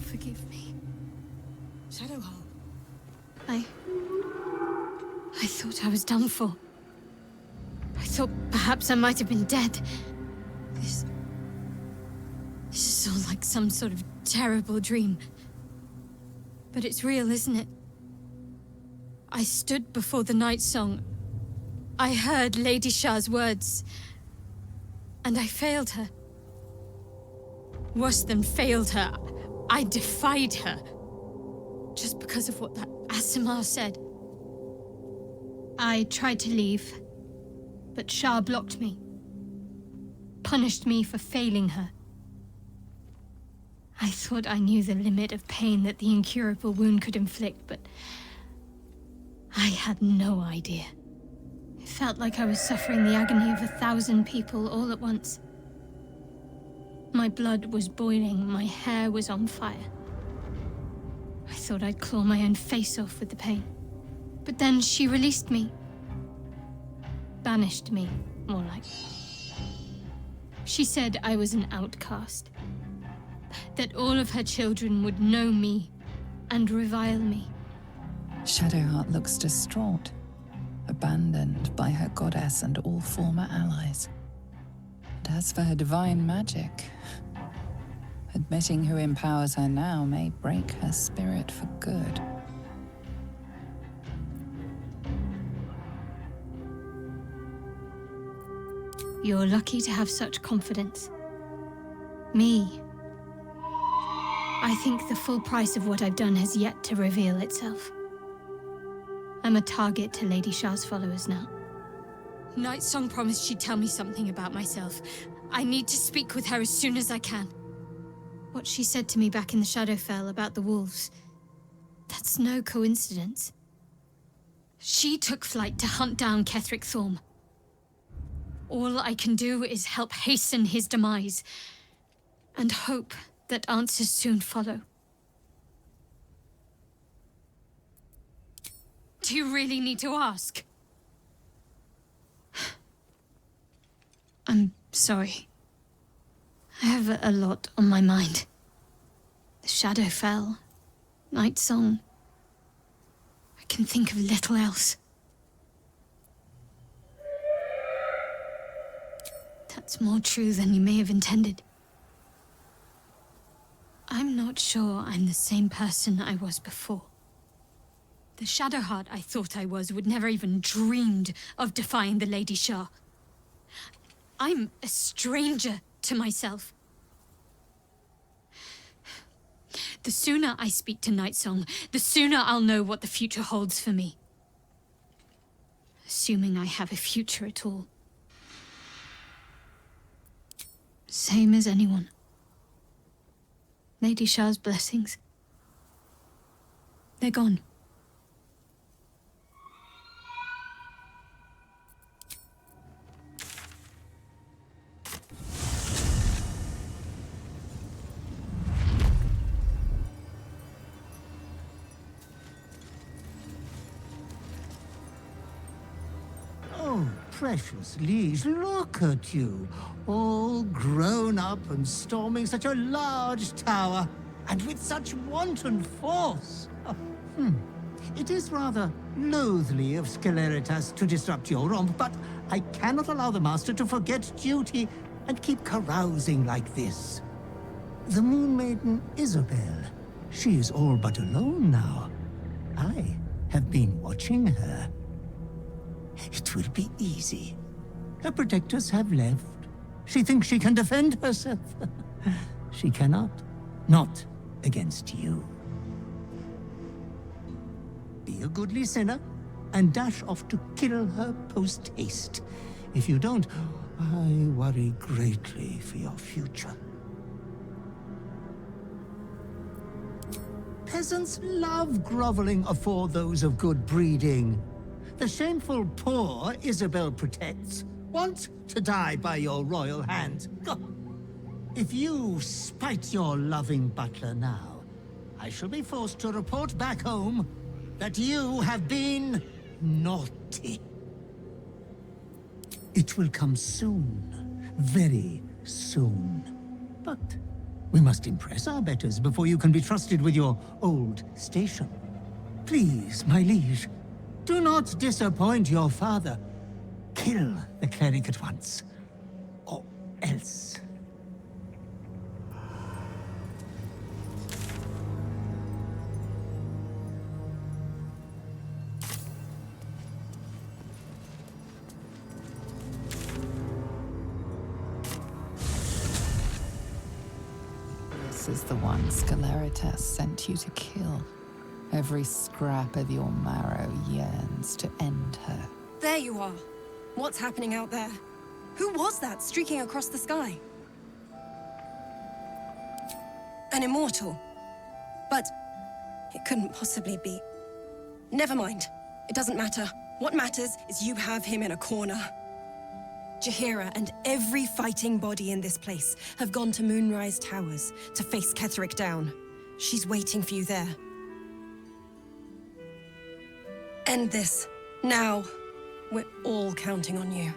Forgive me. Shadowheart. I thought I was done for. I thought perhaps I might have been dead. This is all like some sort of terrible dream. But it's real, isn't it? I stood before the Night Song. I heard Lady Shar's words. And I failed her. Worse than failed her, I defied her. Just because of what that Aasimar said. I tried to leave, but Shar blocked me. Punished me for failing her. I thought I knew the limit of pain that the incurable wound could inflict, but I had no idea. It felt like I was suffering the agony of 1,000 people all at once. My blood was boiling, my hair was on fire. I thought I'd claw my own face off with the pain. But then she released me. Banished me, more like. She said I was an outcast. That all of her children would know me and revile me. Shadowheart looks distraught, abandoned by her goddess and all former allies. And as for her divine magic, admitting who empowers her now may break her spirit for good. You're lucky to have such confidence. Me. I think the full price of what I've done has yet to reveal itself. I'm a target to Lady Shar's followers now. Night Song promised she'd tell me something about myself. I need to speak with her as soon as I can. What she said to me back in the Shadowfell about the wolves, that's no coincidence. She took flight to hunt down Ketheric Thorm. All I can do is help hasten his demise, and hope that answers soon follow. Do you really need to ask? I'm sorry. I have a lot on my mind. The shadow fell. Night Song. I can think of little else. That's more true than you may have intended. I'm not sure I'm the same person I was before. The Shadowheart I thought I was would never even dreamed of defying the Lady Shar. I'm a stranger to myself. The sooner I speak to Nightsong, the sooner I'll know what the future holds for me. Assuming I have a future at all. Same as anyone. Lady Shar's blessings. They're gone. Oh, precious liege, look at you. All grown up and storming such a large tower, and with such wanton force. It is rather loathly of Sceleritas to disrupt your romp, but I cannot allow the Master to forget duty and keep carousing like this. The Moon Maiden Isabel, she is all but alone now. I have been watching her. It will be easy. Her protectors have left. She thinks she can defend herself. She cannot. Not against you. Be a goodly sinner and dash off to kill her post-haste. If you don't, I worry greatly for your future. Peasants love groveling afore those of good breeding. The shameful poor Isabel protects want to die by your royal hand. If you spite your loving butler now, I shall be forced to report back home that you have been naughty. It will come soon, very soon. But we must impress our betters before you can be trusted with your old station. Please, my liege, do not disappoint your father. Kill the cleric at once, or else. This is the one Sceleritas sent you to kill. Every scrap of your marrow yearns to end her. There you are. What's happening out there? Who was that streaking across the sky? An immortal. But it couldn't possibly be. Never mind. It doesn't matter. What matters is you have him in a corner. Jaheira and every fighting body in this place have gone to Moonrise Towers to face Ketheric down. She's waiting for you there. End this. Now. We're all counting on you.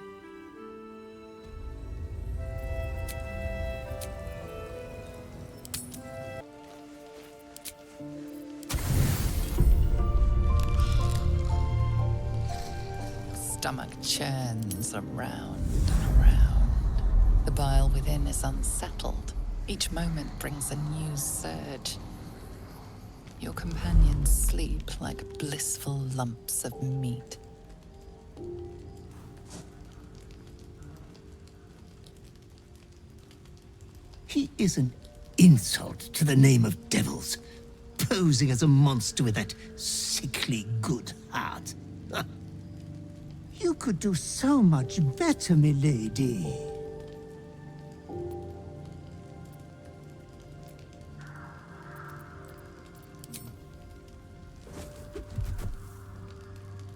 Stomach churns around and around. The bile within is unsettled. Each moment brings a new surge. Your companions sleep like blissful lumps of meat. He is an insult to the name of devils, posing as a monster with that sickly good heart. You could do so much better, milady.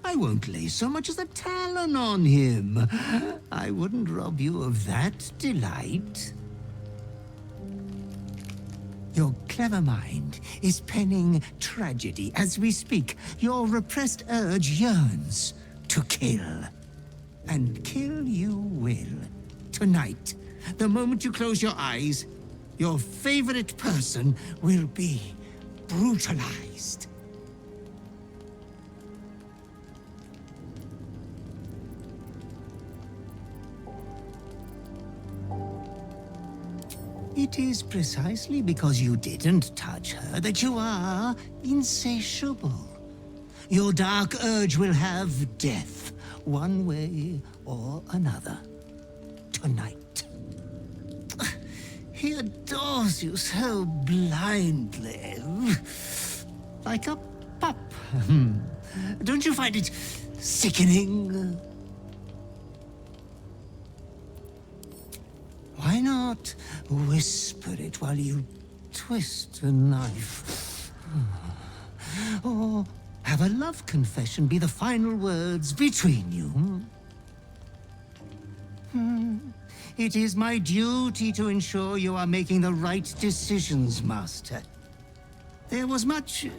I won't lay so much as a talon on him. I wouldn't rob you of that delight. Your clever mind is penning tragedy as we speak. Your repressed urge yearns to kill. And kill you will. Tonight, the moment you close your eyes, your favorite person will be brutalized. It is precisely because you didn't touch her that you are insatiable. Your dark urge will have death, one way or another. Tonight. He adores you so blindly. Like a pup. Don't you find it sickening? Why not whisper it while you twist a knife? Or have a love confession be the final words between you? It is my duty to ensure you are making the right decisions, Master. There was much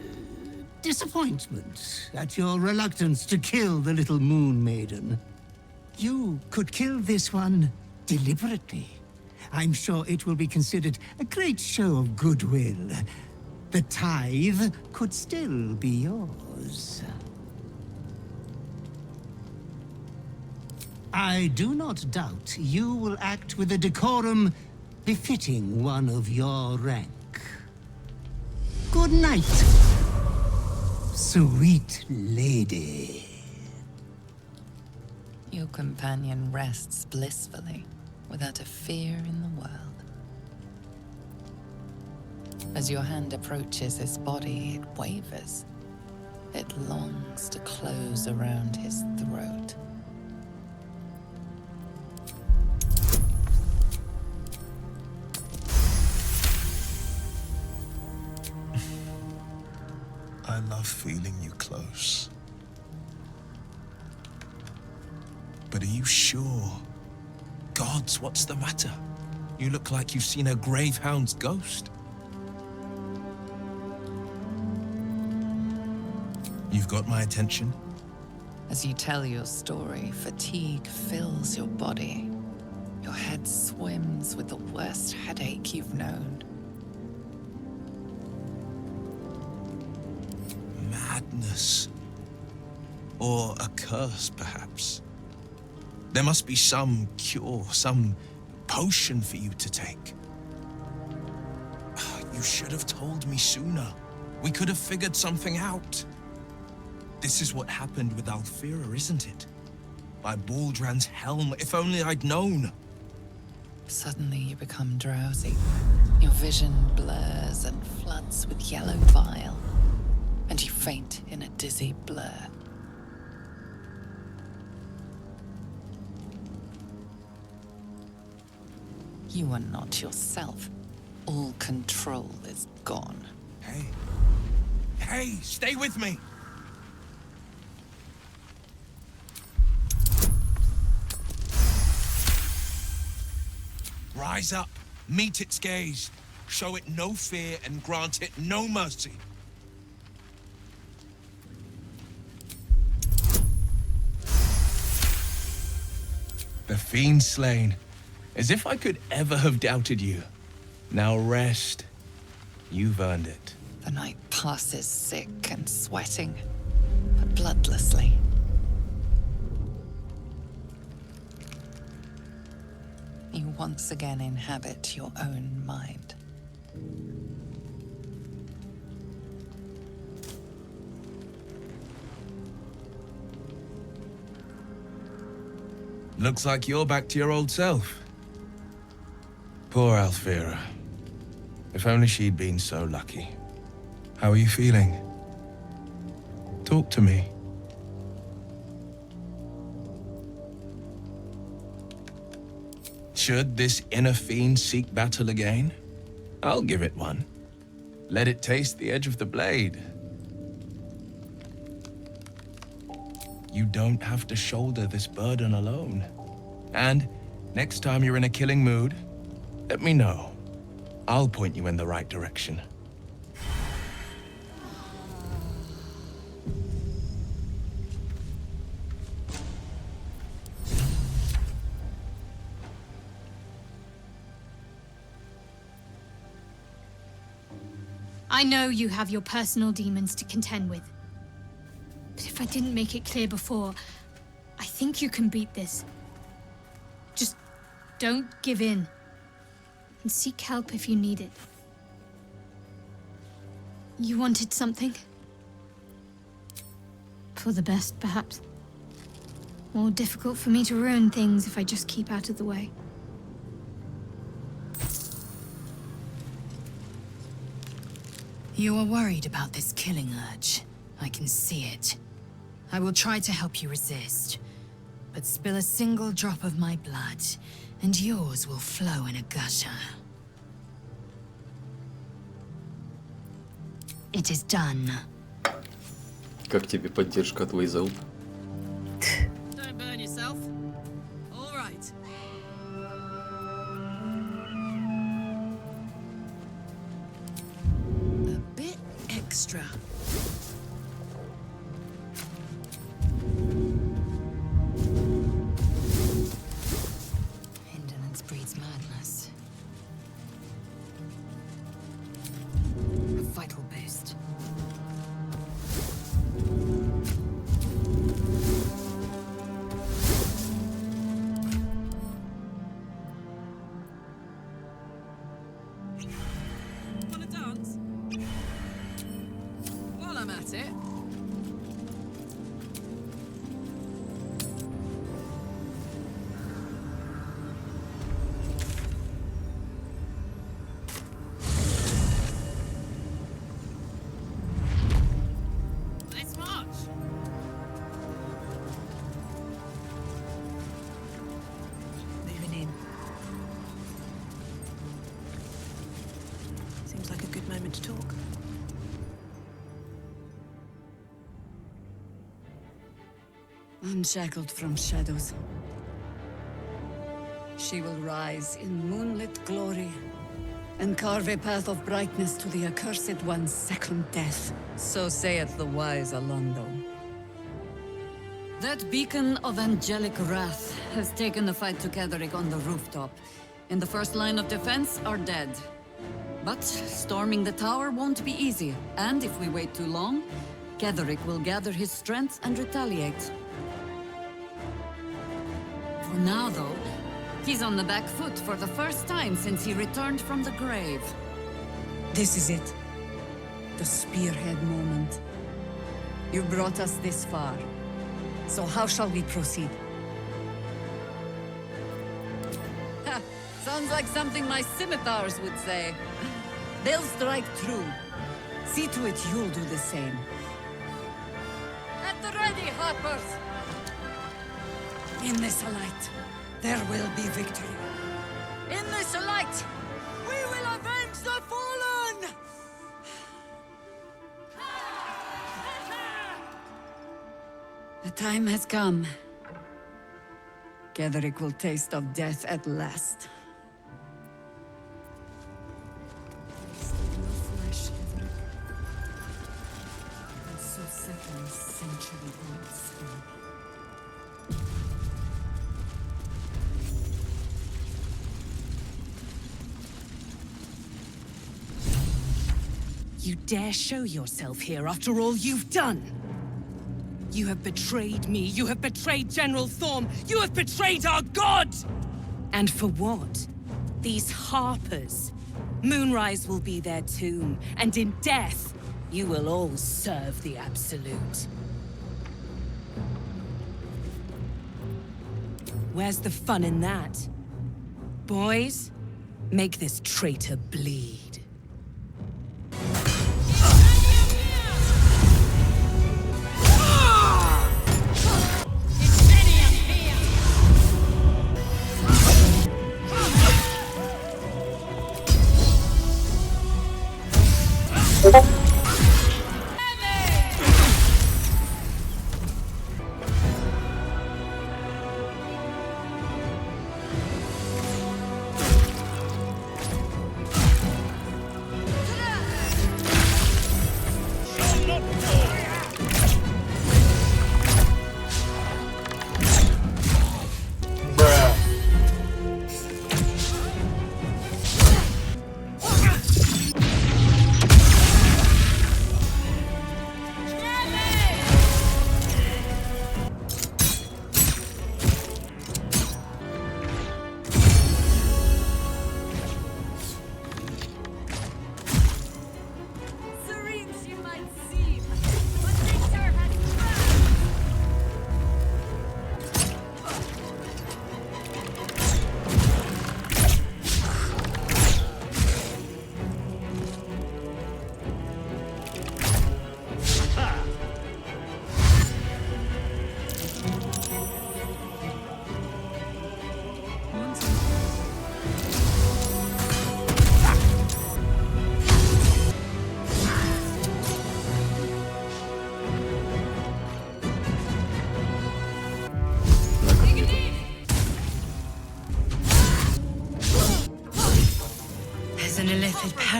disappointment at your reluctance to kill the little moon maiden. You could kill this one deliberately. I'm sure it will be considered a great show of goodwill. The tithe could still be yours. I do not doubt you will act with a decorum befitting one of your rank. Good night, sweet lady. Your companion rests blissfully, without a fear in the world. As your hand approaches his body, it wavers. It longs to close around his throat. I love feeling you close. But are you sure? Gods, what's the matter? You look like you've seen a gravehound's ghost. You've got my attention. As you tell your story, fatigue fills your body. Your head swims with the worst headache you've known. Madness. Or a curse, perhaps. There must be some cure, some potion for you to take. You should have told me sooner. We could have figured something out. This is what happened with Alfira, isn't it? By Baldran's helm, if only I'd known. Suddenly you become drowsy. Your vision blurs and floods with yellow bile, and you faint in a dizzy blur. You are not yourself. All control is gone. Hey. Hey, stay with me! Rise up, meet its gaze, show it no fear and grant it no mercy. The fiend slain. As if I could ever have doubted you. Now rest. You've earned it. The night passes sick and sweating, but bloodlessly. You once again inhabit your own mind. Looks like you're back to your old self. Poor Alfira. If only she'd been so lucky. How are you feeling? Talk to me. Should this inner fiend seek battle again, I'll give it one. Let it taste the edge of the blade. you don't have to shoulder this burden alone. And next time you're in a killing mood, let me know. I'll point you in the right direction. I know you have your personal demons to contend with. But if I didn't make it clear before, I think you can beat this. Just don't give in. And seek help if you need it. You wanted something? For the best, perhaps. More difficult for me to ruin things if I just keep out of the way. You are worried about this killing urge. I can see it. I will try to help you resist. But spill a single drop of my blood, and yours will flow in a gusher. It is done. Как тебе поддержка от Вейзел? Don't burn yourself. All right. A bit extra. Indolence breeds madness. A vital boost. Wanna dance? While I'm at it. Let's march. Moving in. Seems like a good moment to talk. Unshackled from shadows, she will rise in moonlit glory and carve a path of brightness to the accursed one's second death. So saith the wise Alondo. That beacon of angelic wrath has taken the fight to Ketheric on the rooftop. In the first line of defense are dead. But storming the tower won't be easy, and if we wait too long, Ketheric will gather his strength and retaliate. For now, though, he's on the back foot for the first time since he returned from the grave. This is it. The spearhead moment. You brought us this far. So how shall we proceed? Ha! Sounds like something my scimitars would say. They'll strike true. See to it you'll do the same. At the ready, Harpers! In this light, there will be victory. In this light, we will avenge the fallen! The time has come. Ketheric will taste of death at last. Still no flesh, Ketheric. And so second century-old skin. You dare show yourself here after all you've done? You have betrayed me. You have betrayed General Thorm. You have betrayed our god! And for what? These Harpers. Moonrise will be their tomb, and in death, you will all serve the Absolute. Where's the fun in that? Boys, make this traitor bleed.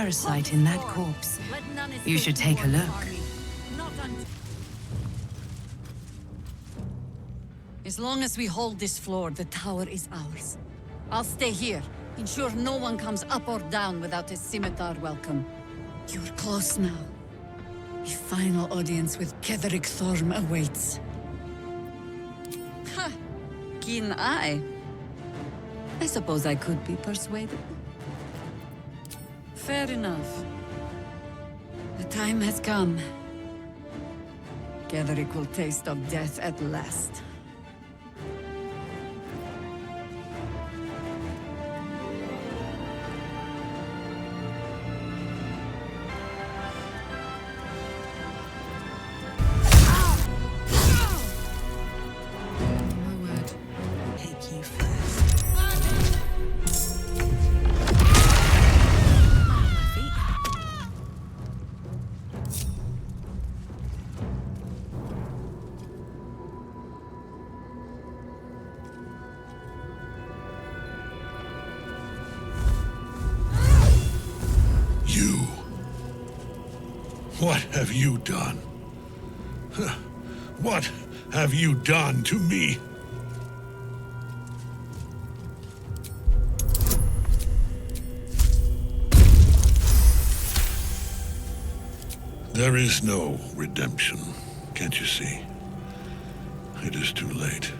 parasite in that corpse. You should take a look. As long as we hold this floor, the tower is ours. I'll stay here. Ensure no one comes up or down without a scimitar welcome. You're close now. A final audience with Ketheric Thorm awaits. Ha! Keen eye. I suppose I could be persuaded. Fair enough. The time has come. Ketheric will taste of death at last. What have you done? What have you done to me? There is no redemption, can't you see? It is too late.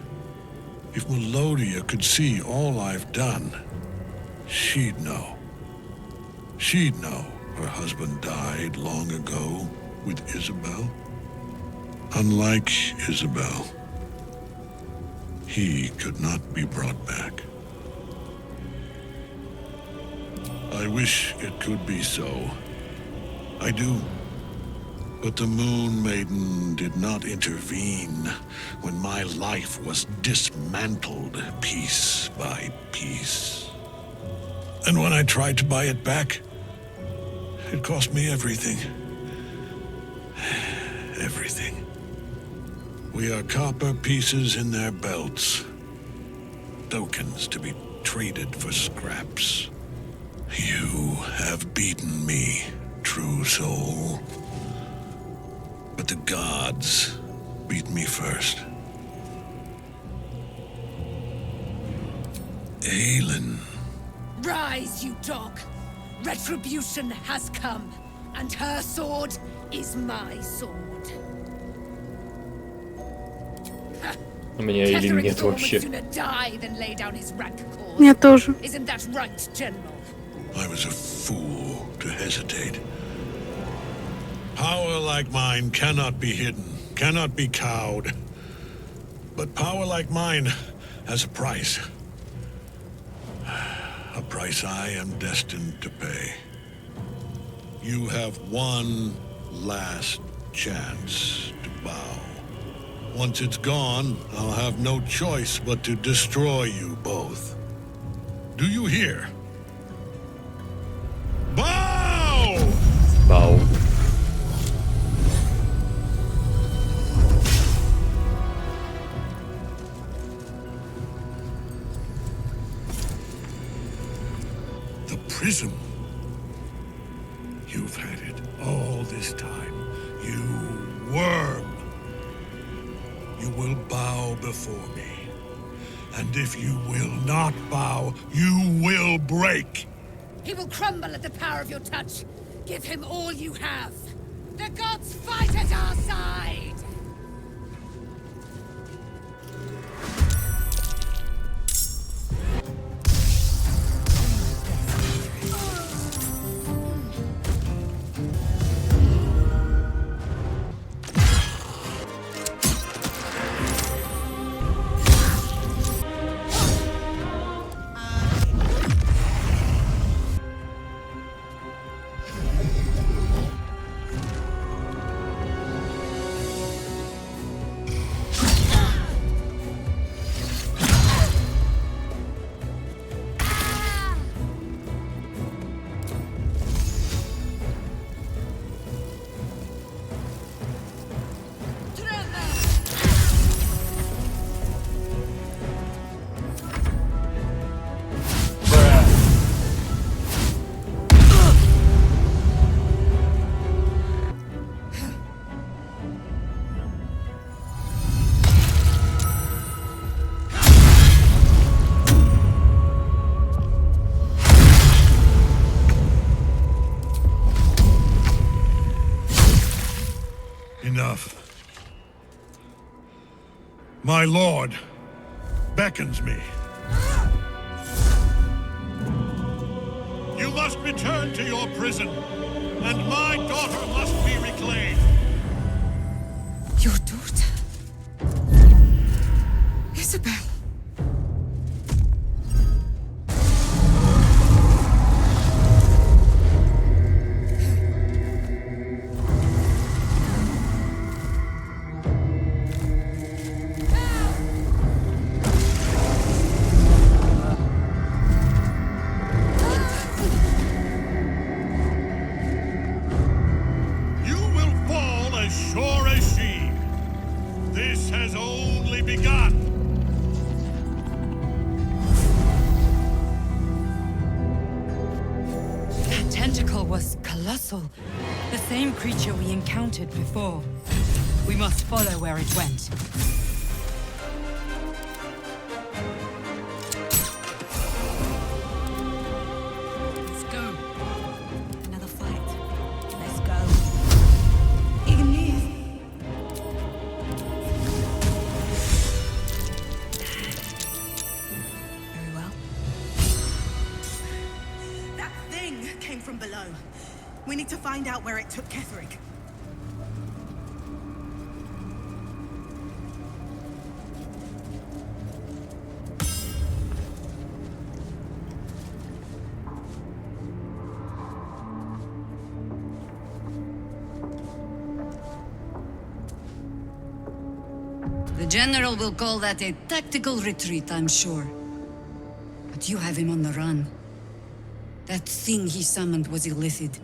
If Melodia could see all I've done, she'd know. She'd know her husband died long ago with Isabel. Unlike Isabel, he could not be brought back. I wish it could be so. I do. But the Moon Maiden did not intervene when my life was dismantled piece by piece. And when I tried to buy it back, it cost me everything. Everything. We are copper pieces in their belts. Tokens to be traded for scraps. You have beaten me, true soul. But the gods beat me first. Aelin. Rise, you dog! Retribution has come, and her sword is my sword. У меня Эйлин нет вообще. Мне тоже. Isn't that right, General? I was a fool to hesitate. Power like mine cannot be hidden, cannot be cowed. But power like mine has a price. A price I am destined to pay. You have one last chance to bow. Once it's gone, I'll have no choice but to destroy you both. Do you hear? Bow! Bow. The prism. You've had it all this time. You worm. You will bow before me. And if you will not bow, you will break. He will crumble at the power of your touch. Give him all you have. The gods fight at our side! My lord beckons me. You must return to your prison, and my daughter must be reclaimed. Your daughter? Isabel. You will fall as sure as she. This has only begun. That tentacle was colossal. The same creature we encountered before. We must follow where it went. Let's go. Another fight. Let's go. Ignis. Very well. That thing came from below. We need to find out where it took Ketherick. The General will call that a tactical retreat, I'm sure. But you have him on the run. That thing he summoned was illicit.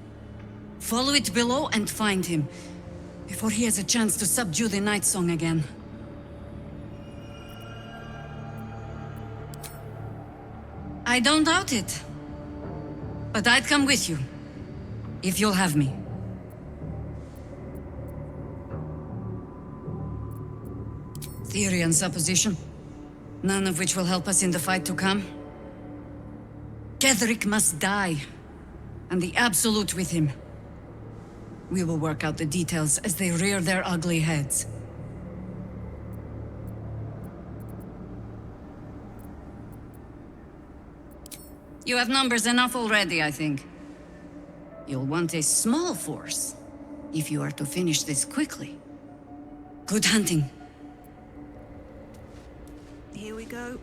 Follow it below and find him, before he has a chance to subdue the Night Song again. I don't doubt it. But I'd come with you, if you'll have me. Theory and supposition, none of which will help us in the fight to come. Ketherick must die, and the Absolute with him. We will work out the details as they rear their ugly heads. You have numbers enough already, I think. You'll want a small force, if you are to finish this quickly. Good hunting. Here we go.